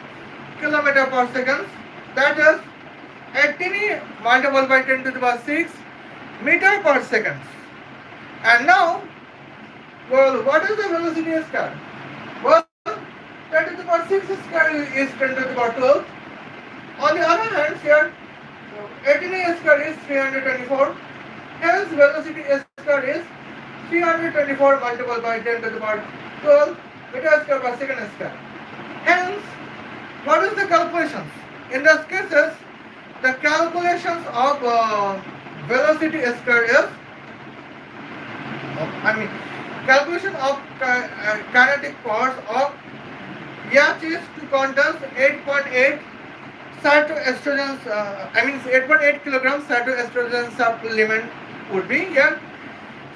kilometer per second? That is 18 multiplied by 10 to the power 6 meter per second. And now, well, what is the velocity square? Well, 10 to the power 6 square is 10 to the power 12. On the other hand, here 18 square is 324. Hence, velocity square is 324 multiplied by 10 to the power 12 meter square per second square. Hence, what is the calculations? In these cases, the calculations of velocity square is, calculation of kinetic powers of yachts to contains 8.8 cytoestrogen, 8.8 kilograms cytoestrogen supplement would be here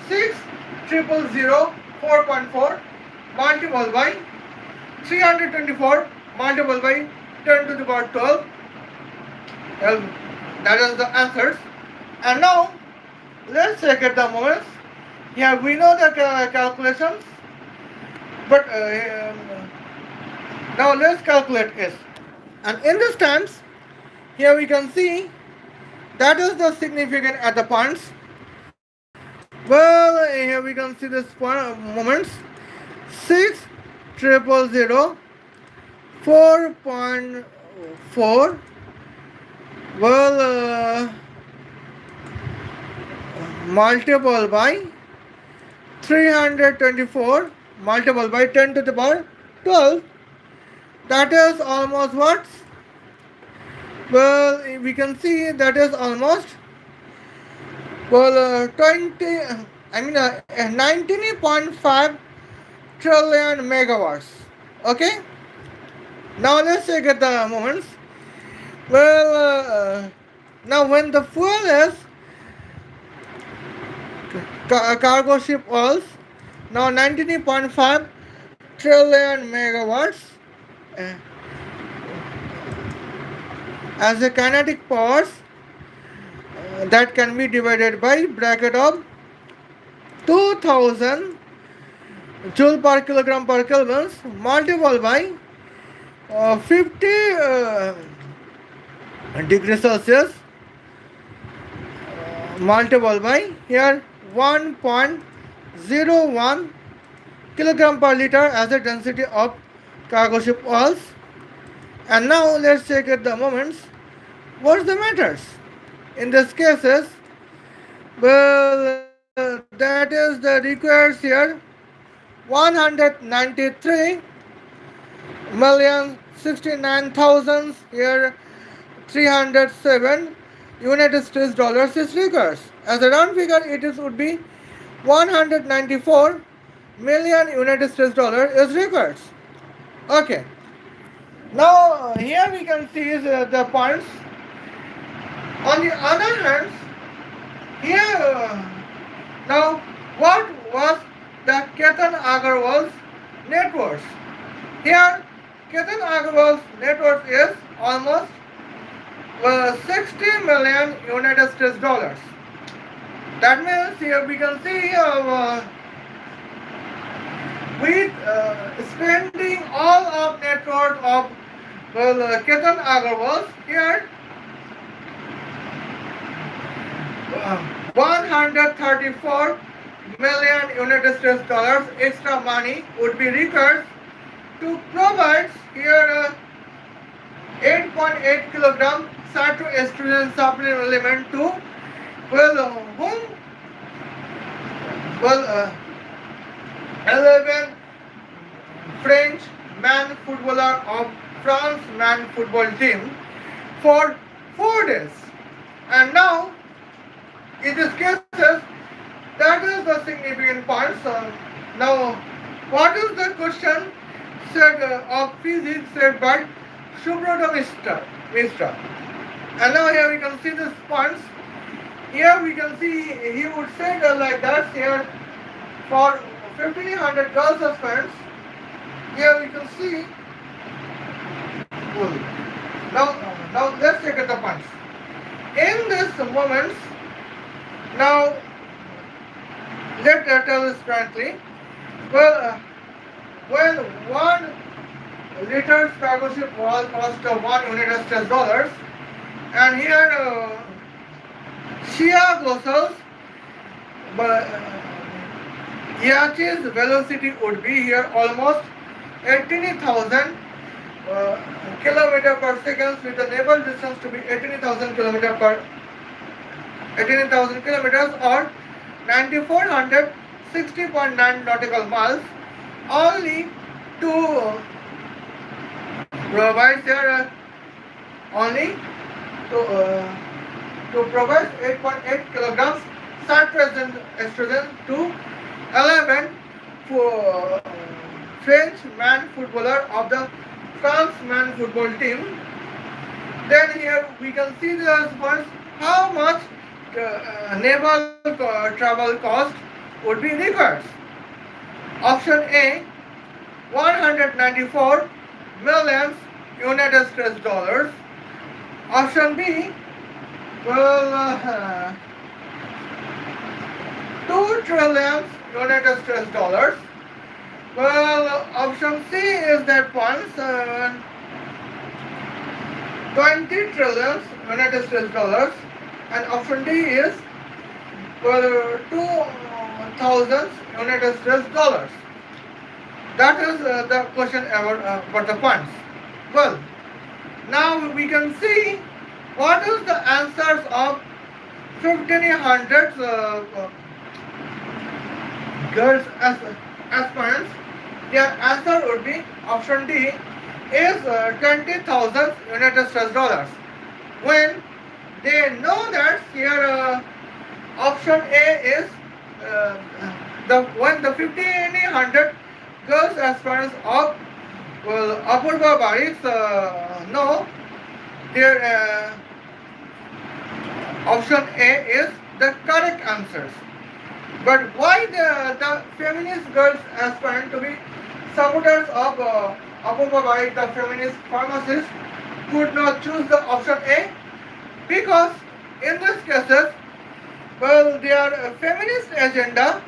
6,004.4 multiplied by 324 multiplied by 10 to the power 12. That is the answers. And now let's check at the moments. Yeah, we know the calculations, but now let's calculate it. And in this times, here we can see that is the significant at the points. Well, here we can see this point moments 6,000 4.4. Well, multiple by 324 multiple by 10 to the power 12. That is almost what? Well, we can see that is almost 19.5 trillion megawatts. Okay. Now let's check at the moments. Well, now when the fuel is cargo ship oils, now 19.5 trillion megawatts as a kinetic powers that can be divided by bracket of 2000 joule per kilogram per Kelvin multiplied by 50 degrees Celsius multiplied by here 1.01 kilogram per liter as a density of cargo ship oils. And now let's check at the moments what's the matters in these cases. Well, that is the requires here 193 million 69,000 here 307 United States dollars is requires. As a round figure, it is would be 194 million United States dollar is requires. Okay. Now here we can see the points. On the other hand, here now what was the Ketan Agarwal's net worth? Here Ketan Agarwal's net worth is almost 60 million United States dollars. That means here we can see with spending all of net worth of Ketan Agarwal's here 134 million United States dollars extra money would be required to provide here 8.8 kilogram cytoestrogen supplement to whom 11 French man footballer of France man football team for 4 days. And now in this cases, that is the significant point. So now, what is the question said of physics said by Subrata Mishra? And now here we can see these points. Here we can see he would say like that here for 1500 girls aspirants. Here we can see. Now let's take at the points. In this moments, now let us tell this frankly. When 1 liter sparklership was cost of 1 United States dollars, and here Shia glossos, Yachi's velocity would be here almost 18,000 kilometer per second, with the naval distance to be 18,000 kilometers or 9460.9 nautical miles, only to provide here to provide 8.8 kilograms cytoestrogen to 11 for French man footballer of the France man football team. Then here we can see the first how much naval travel cost would be required. Option A, 194 million United States dollars. Option B, 2 trillion United States dollars. Option C is that one, 20 trillion United States dollars, and option D is 2,000 United States dollars. That is the question about the points. Well, now we can see what is the answers of 1500 girls aspirants. Their answer would be option D is 20,000 United States dollars. When they know that here option A is when the 1500 girls aspirants of Apurba Barick know their option A is the correct answers. But why the feminist girls aspirant to be supporters of Apurba Barick, the feminist pharmacist, could not choose the option A? Because in these cases, their feminist agenda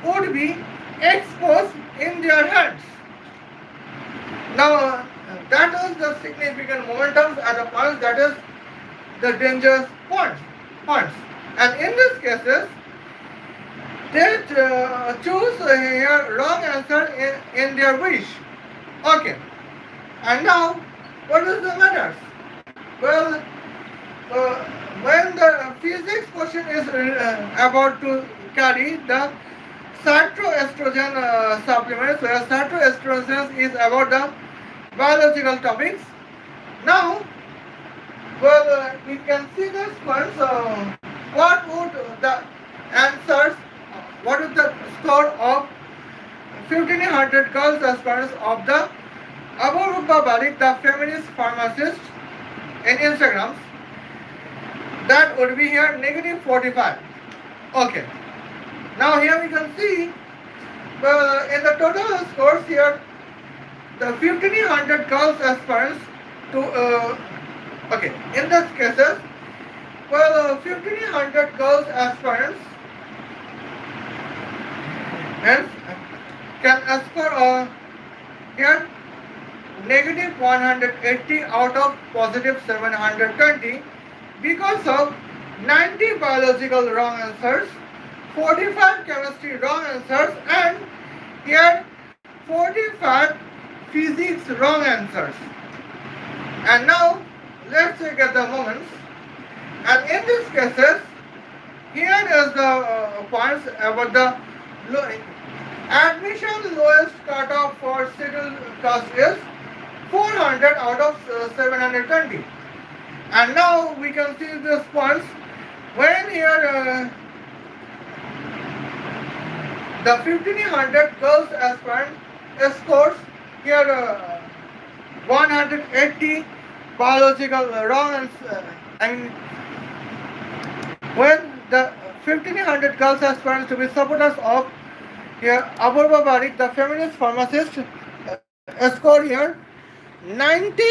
would be exposed in their hands. Now, that is the significant momentum at a point, that is the dangerous points. And in these cases, they choose here wrong answer in their wish. Okay. And now, what is the matters? When the physics question is about to carry the cytoestrogen supplements, where cytoestrogen is about the biological topics. Now, we can see this one. So, what would the answers? What is the score of 1500 girls aspirants of the Apurba Barick, the feminist pharmacist, in Instagram? That would be here negative 45. Okay. Now here we can see in the total scores here the 1500 girls aspirants to okay, in this cases 1500 girls aspirants and can score here negative 180 out of positive 720 because of 90 biological wrong answers, 45 chemistry wrong answers, and here 45 physics wrong answers. And now let's look at the moments. And in these cases, here is the points about the admission lowest cutoff for scheduled caste is 400 out of 720. And now we can see this points when here the 1500 girls aspirant scores here 180 biological wrong answer. And when the 1500 girls aspirants to be supporters of here Apurba Barick, the feminist pharmacist, score here 90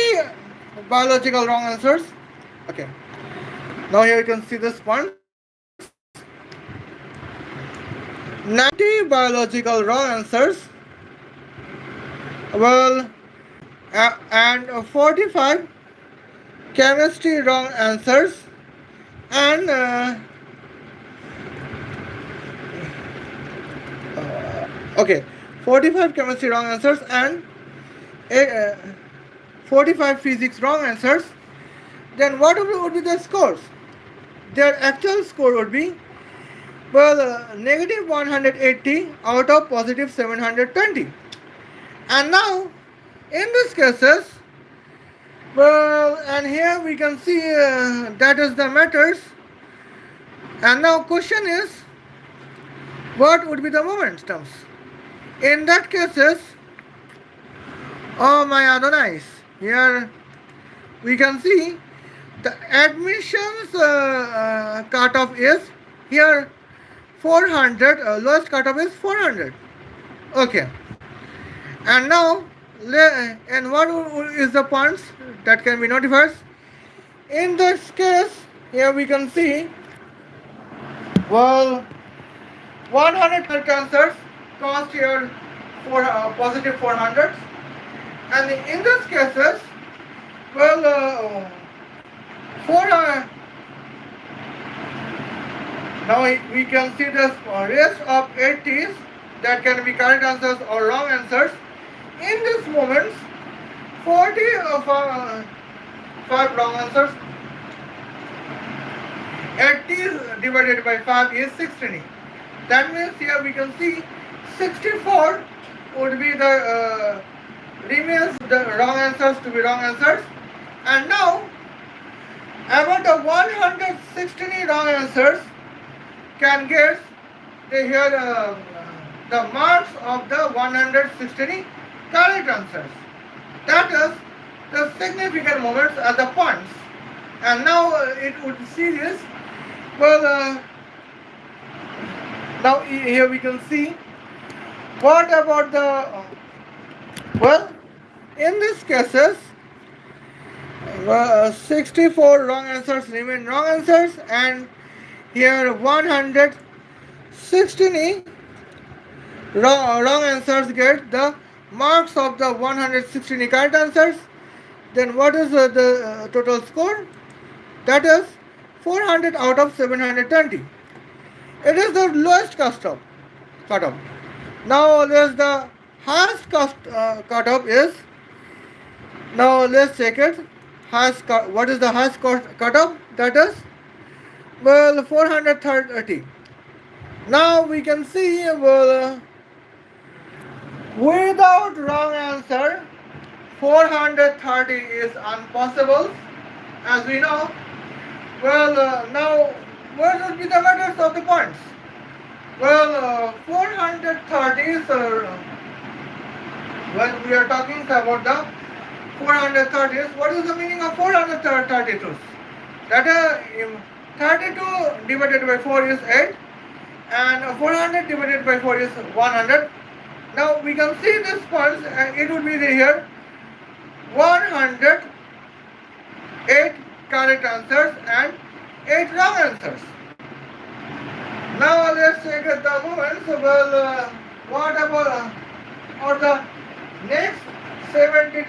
biological wrong answers. Okay. Now here you can see this points. 90 biological wrong answers. Well, and 45 chemistry wrong answers, and okay, 45 chemistry wrong answers and 45 physics wrong answers. Then what would be the scores? Their actual score would be, well, negative 180 out of positive 720. And now, in these cases, well, and here we can see that is the matters. And now question is, what would be the momentums? In that cases, oh my Adonais, here we can see the admissions cutoff is here 400, lowest cutoff is 400. Okay. And now, and what is the points that can be notified? In this case, here we can see, well, 100 cancers cost here for positive 400, and in these cases, well, now we can see the rest of 80s that can be correct answers or wrong answers. In these moments, 40 of 5 wrong answers. 80 divided by 5 is 16. That means here we can see 64 would be the remains the wrong answers to be wrong answers. And now about the 116 wrong answers can get the marks of the 116 correct answers. That is the significant moments are the points. And now it would see this. Well, now here we can see what about the well, in these cases 64 wrong answers remain wrong answers, and here 116 wrong answers get the marks of the 116 correct answers. Then what is the total score? That is 400 out of 720. It is the lowest cutoff. Now there's the highest cutoff is. Now let's check it. What is the highest cutoff? That is, well, 430. Now we can see, well, without wrong answer, 430 is impossible, as we know. Well, now what would be the matters of the points? Well, 430 is when we are talking about the 430 is, what is the meaning of 432? That is 32 divided by 4 is 8, and 400 divided by 4 is 100. Now we can see this points, and it would be here 108 correct answers and 8 wrong answers. Now let's take the moments. Well, what about or the next 72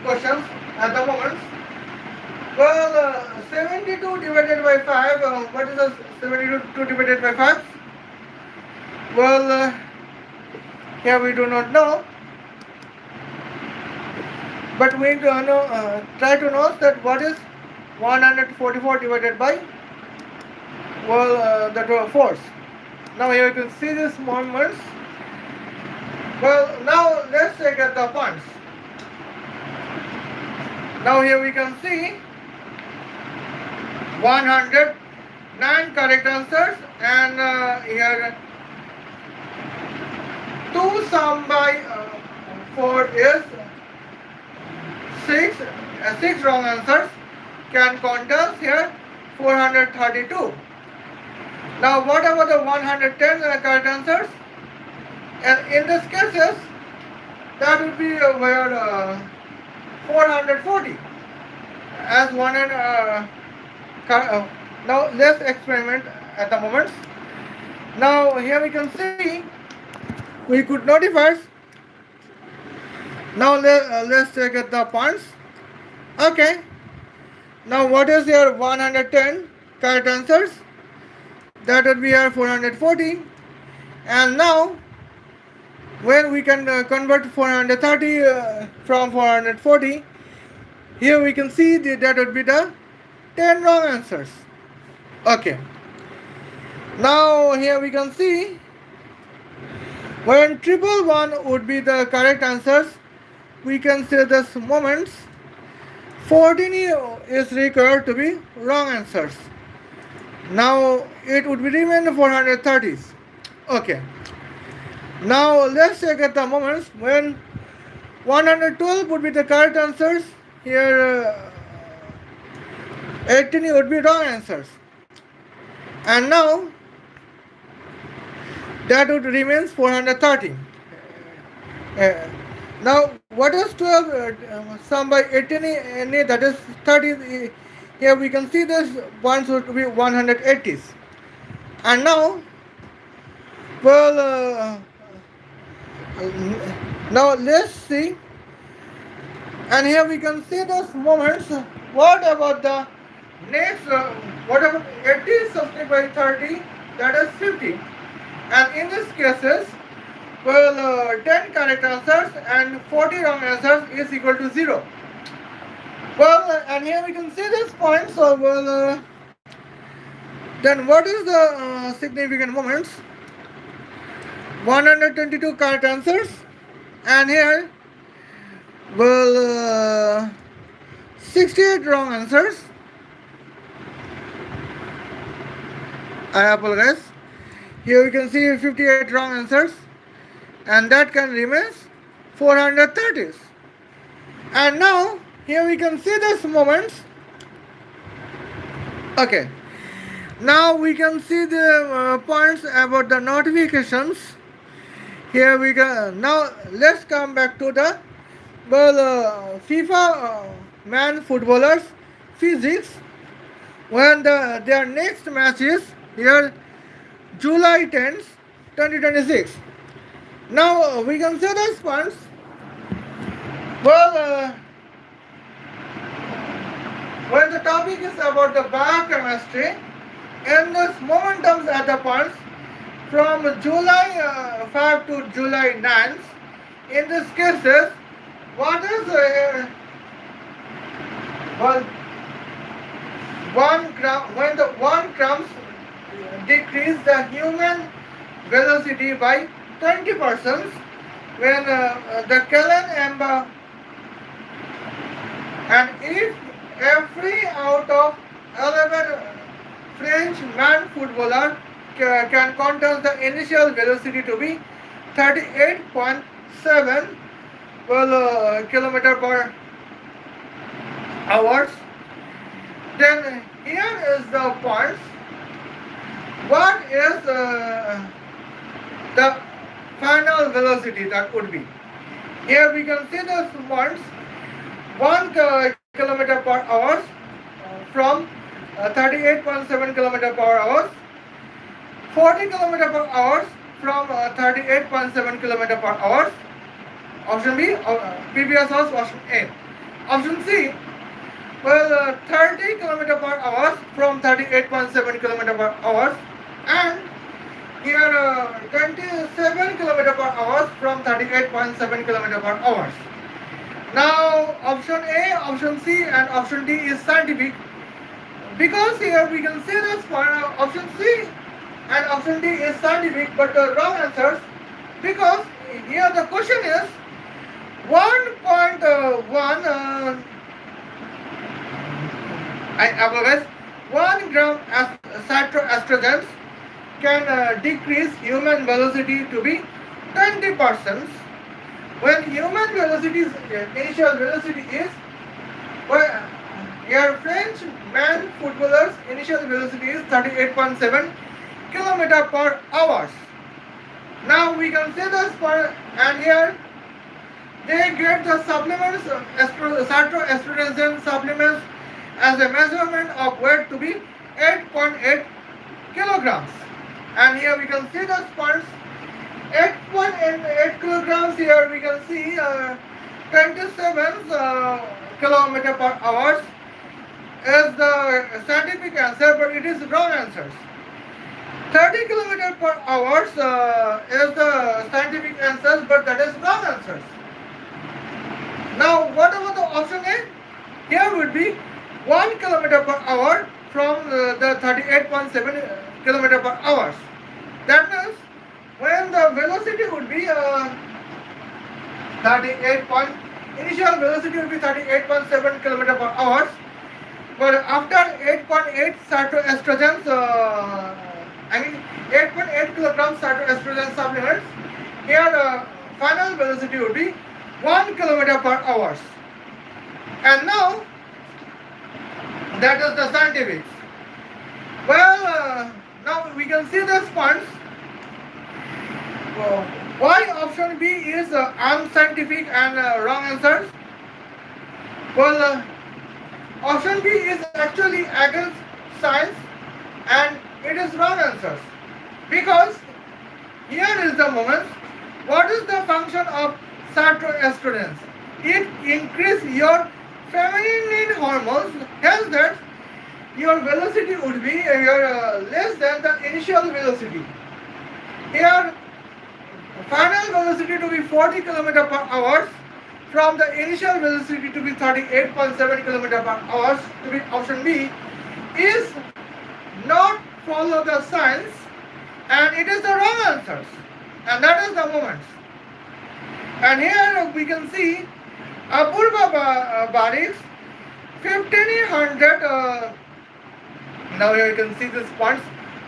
questions at the moment. Well, 72 divided by 5, what is the 72 divided by 5? Well, here we do not know, but we try to know that what is 144 divided by, well, that were 4s. Now here you can see these moments. Well, now let's take at the points. Now here we can see 109 correct answers, and here 2 sum by 4 is 6. 6 wrong answers can count us here 432. Now what about the 110 correct answers? And in this cases, that would be where 440 as one and now let's experiment at the moment. Now here we can see we could notify. Now let's take at the points. Okay. Now what is your 110 correct answers? That would be your 440. And now when we can convert 430 from 440, here we can see that would be the 10 wrong answers. Okay. Now here we can see when 111 would be the correct answers, we can say this moments 14 is required to be wrong answers. Now it would be remain 430s. Okay. Now let's check at the moments when 112 would be the correct answers. Here 18 would be wrong answers. And now that would remains 430. Now what is 12 sum by 18, that is 30. Here we can see this points would be 180s. And now, well, now let's see. And here we can see those moments. What about the next? What about 80 subtracted by 30? That is 50. And in these cases, well, 10 correct answers and 40 wrong answers is equal to 0. Well, and here we can see this point. So, well, then what is the significant moments? 122 correct answers, and here, well, 68 wrong answers. I apologize. Here we can see 58 wrong answers, and that can remain 430s. And now here we can see this moments. Okay. Now we can see the points about the notifications. Here we go. Now let's come back to the FIFA man footballers physics. When their next match is here July 10th, 2026. Now we can see those points. Well, when the topic is about the biochemistry, and this momentums at the points from July 5 to July 9th, in these cases, what is well, 1 gram, when the 1 grams decrease the human velocity by 20%, when the Kellen Ember, and if every out of 11 French man footballer can contest the initial velocity to be 38.7 kilometer per hour. Then here is the points. What is the final velocity that would be? Here we can see the points. 1 kilometer per hour from 38.7 kilometer per hour, 40 kilometer per hour from 38.7 km per hour. Option B, previous was option A. Option C, well, 30 km per hour from 38.7 km per hour, and here 27 km per hour from 38.7 km per hour. Now option A, option C and option D is scientific, because here we can say that option C and option D is scientific but the wrong answers, because here the question is 1.1 I apologize, 1 gram cytoestrogens can decrease human velocity to be 20%, when human velocity initial velocity is, well, your French man footballers initial velocity is 38.7 km per hour. Now we can say this and here they get the supplements, cytoestrogen supplements as a measurement of weight to be 8.8 kilograms. And here we can see the points 8.8 kilograms. Here we can see 27 kilometer per hour is the scientific answer, but it is wrong answer. 30 kilometer per hour is the scientific answer, but that is wrong answer. Now, what about the option A? Here would be 1 kilometer per hour from the 38.7 kilometer per hour. That means when the velocity would be initial velocity would be 38.7 kilometer per hour, but after 8.8 cytoestrogens, 8.8 kilograms cytoestrogen supplements, here the final velocity would be 1 kilometer per hour. And now that is the scientific. Well, now we can see the points. Why option B is unscientific and wrong answers? Well, option B is actually against science and it is wrong answers, because here is the moment. What is the function of cytoestrogens? It increases your feminine hormones, hence that your velocity would be less than the initial velocity. Here, final velocity to be 40 km per hour from the initial velocity to be 38.7 km per hour to be option B is not follow the science and it is the wrong answers, and that is the moment. And here we can see Apurba Barick's 1500 now here you can see this points.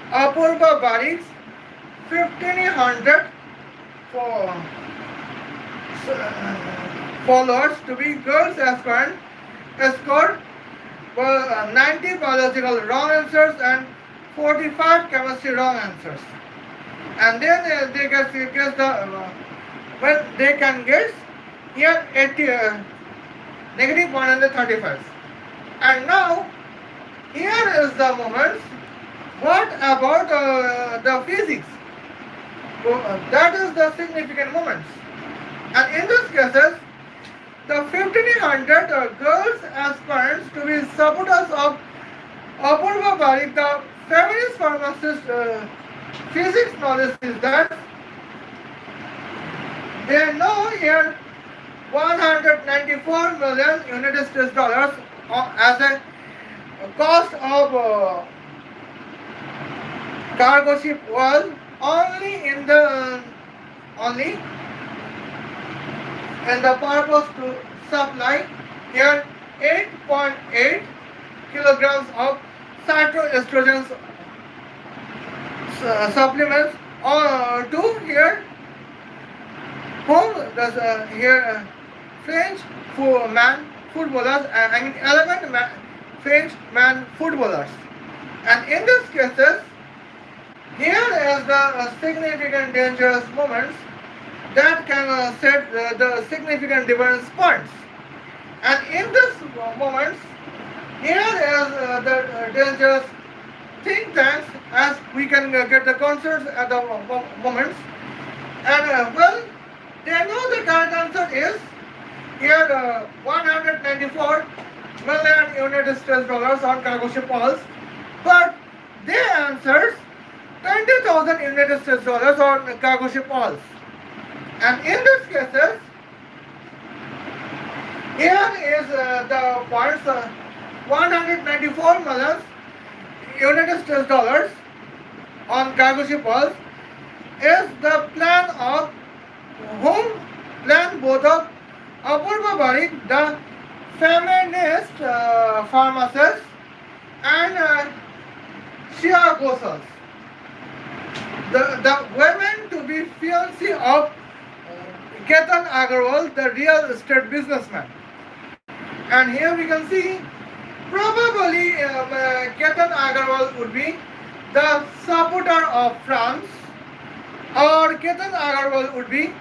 Apurba Barick's 1500 followers to be girls aspirant scored 90 biological wrong answers and 45 chemistry wrong answers. And then they guess the when they can guess here 80 negative 135. And now here is the moment. What about the physics? That is the significant moments. And in this cases, the 1500 girls aspirants to be supporters of Apurba Barick, the feminist pharmacist, physics knowledge is that they know here 194 million United States dollars as a cost of cargo ship was only in the purpose to supply here 8.8 kilograms of cytoestrogen supplements to here whom does here French man footballers, 11 French man footballers. And in this cases, here is the significant dangerous moments that can set the significant difference points. And in this moments, here is the dangerous think tanks as we can get the concerts at the moments. And well, they know the correct answer is here 194 million United States dollars on cargo ship pulse, but they answers 20,000 United States dollars on cargo ship pulse. And in this cases, here is the points 194 million United States dollars on cargo ship pulse is the plan of whom plan both of Apurba Barick, the feminist pharmacist, and Sheikh the women to be fiancée of Ketan Agarwal, the real estate businessman. And here we can see probably Ketan Agarwal would be the supporter of France, or Ketan Agarwal would be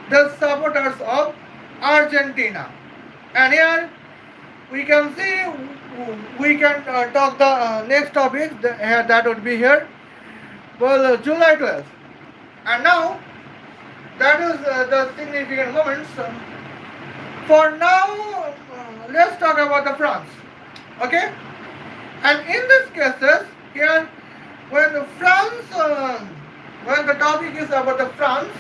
the supporters of Argentina. And here we can see, we can talk the next topic, that would be here. Well, July 12th. And now, that is the significant moments. For now, let's talk about the France. Okay? And in this cases, here, when France, when the topic is about the France,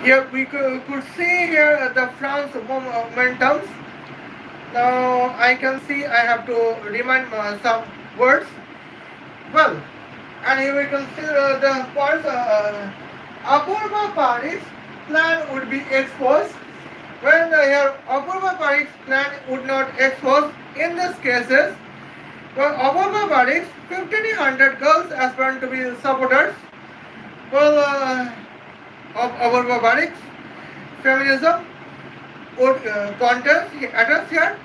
here we could see here the France momentums. Now I can see I have to remind some words. Well, and here we can see the points. Apurba Barick's plan would be exposed when here Apurba Barick's plan would not expose. In these cases, well, Apurba Barick's 1,500 girls aspirant to be supporters. Well, of Apurba Barick's feminism would contains here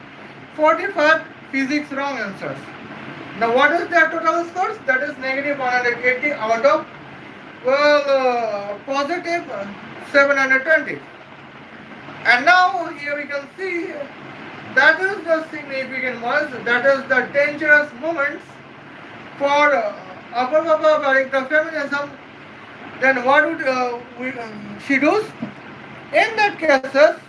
45 physics wrong answers. Now what is their total scores? That is negative 180 out of, well, positive 720. And now here we can see that is the significant ones, that is the dangerous moments for Apurba Barick, the feminism. Then what would she do? In that cases,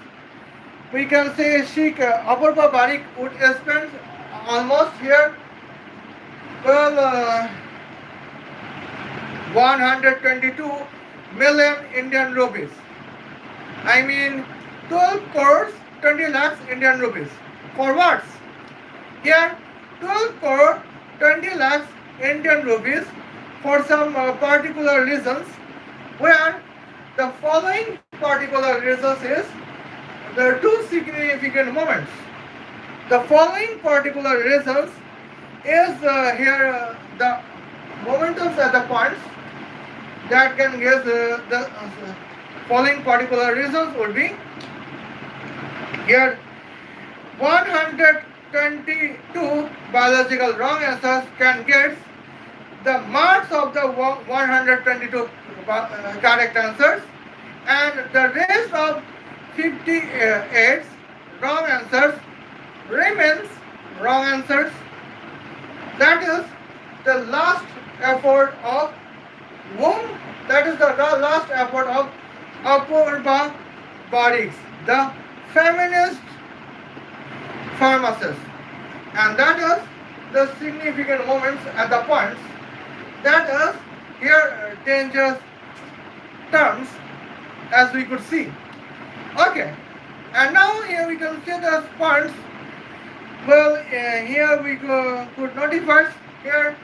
we can say Sheikh Apurba Barick would spend almost here, well, 122 million Indian rupees. I mean 12 crores 20 lakhs Indian rupees. For what? Here 12 crore 20 lakhs Indian rupees for some particular reasons, where the following particular reasons is there are two significant moments. The following particular reasons is here the momentums at the points that can give the following particular reasons would be here 122 biological wrong answers can get the marks of the 122 correct answers, and the rest of 58 wrong answers remains wrong answers. That is the last effort of whom? That is the last effort of Apurba Barick, the feminist pharmacist. And that is the significant moments at the points. That is here dangerous terms, as we could see. Okay, and now here we can see the points. Well, here we could notify here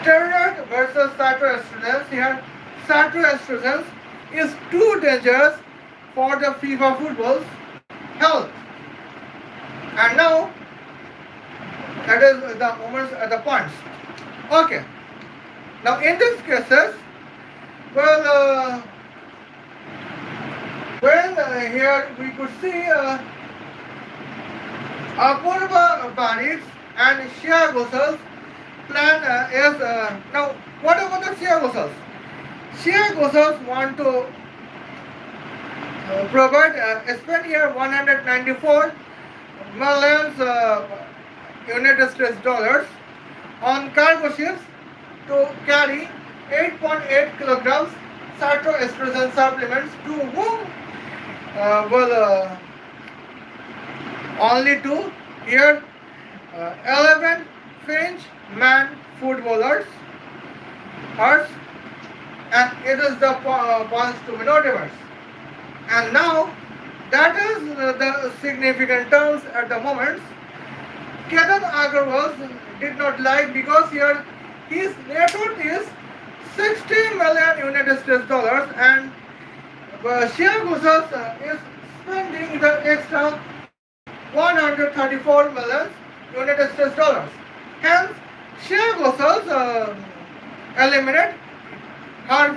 steroid versus cytoestrogens. Here cytoestrogens is too dangerous for the FIFA football's health. And now that is the moments at the points. Okay. Now in these cases, well, here we could see Apurba Barick and Sheikh plan is now. What about the Sheikh? Sheikh want to provide spend here 194 millions United States dollars on cargo ships to carry 8.8 kilograms cytoestrogen supplements to whom only to here 11 French man footballers hurt, and it is the points to be noted. And now that is the significant terms at the moment. Ketan Agarwal did not like because here his net worth is 60 million United States dollars, and Sheikh is spending the extra 134 million United States dollars. Hence, Sheikh eliminate her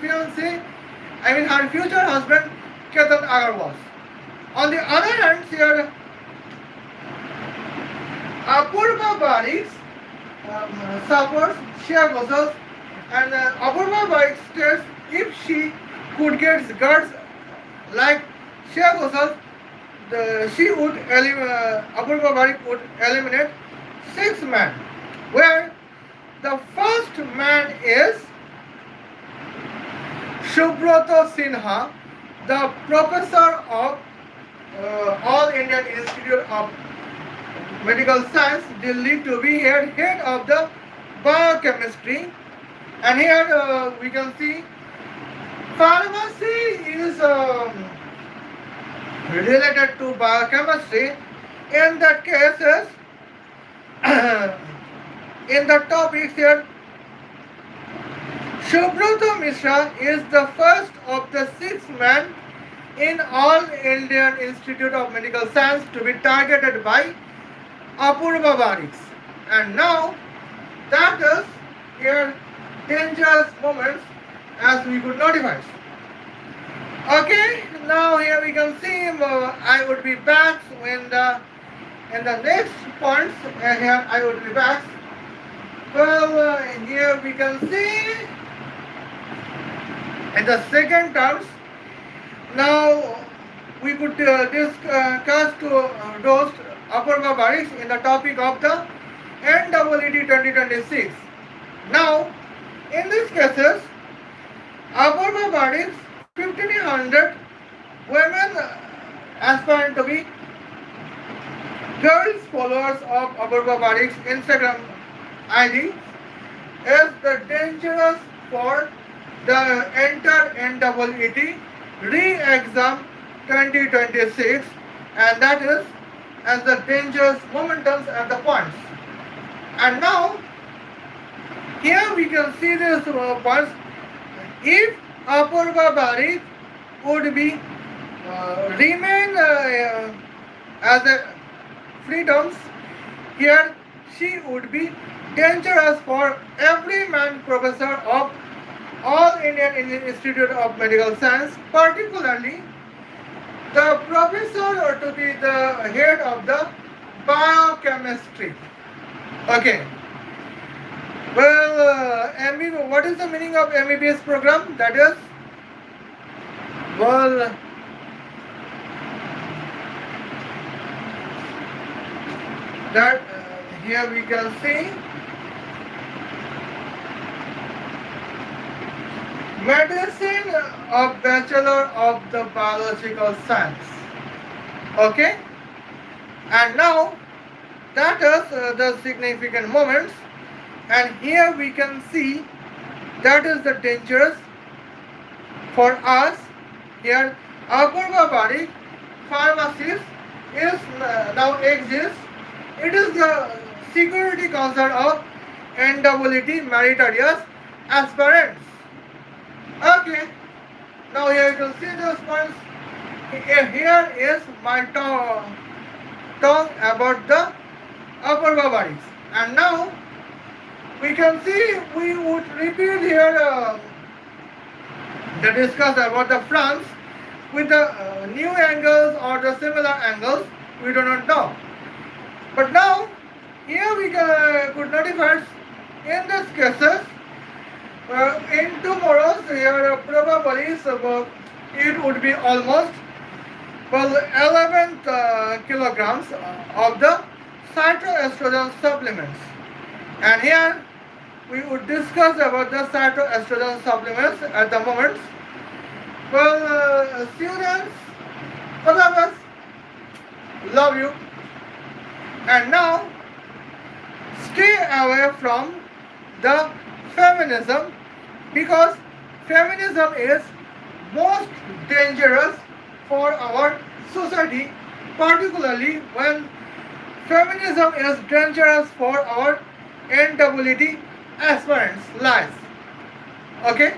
her future husband Ketan Agarwal. On the other hand, here Apurba Barick supports Sheikh Ghosal, and Apurba Barick states if she could get girls like Sheikh Ghosal, Apurba Barick would eliminate 6 men, where the first man is Subrata Sinha, the professor of All Indian Institute of Medical Science, Delhi, to be here head of the biochemistry. And here we can see pharmacy is related to biochemistry. In that cases, in the topics here, Subrata Mishra is the first of the 6 men in All Indian Institute of Medical Science to be targeted by Apurba Barick. And now that is here dangerous moments as we could notify. Okay, now here we can see I would be back in the next points. Here I would be back. Well, here we can see in the second terms. Now we could discuss to those Apurba Barick in the topic of the NEET 2026. Now, in these cases, Apurba Barick 1500 women aspire to be girls followers of Apurba Barick's Instagram ID is the dangerous for the enter NEET re-exam 2026, and that is as the dangerous momentums at the points. And now here we can see this points. If Apurba Barick would be remain as a freedoms, here she would be dangerous for every man professor of All Indian Institute of Medical Science, particularly the professor to be the head of the biochemistry. Okay. Well, what is the meaning of MBBS program? That is, well, that here we can see medicine of Bachelor of the Biological Science. Okay, and now that is the significant moments, and here we can see that is the dangerous for us. Here Apurba Barick pharmacist is now exists. It is the security concern of NEET meritorious aspirants. Okay, now here you can see those points. Here is my tongue about the Apurba Barick. And now we can see we would repeat here the discuss about the France with the new angles or the similar angles. We do not know. But now here we could notify in these cases. In tomorrow's here probably it would be almost well, 11 kilograms of the cytoestrogen supplements. And here we would discuss about the cytoestrogen supplements at the moment. Well, students, all of us love you. And now, stay away from the feminism, because feminism is most dangerous for our society, particularly when feminism is dangerous for our NEET aspirants' lives. Okay?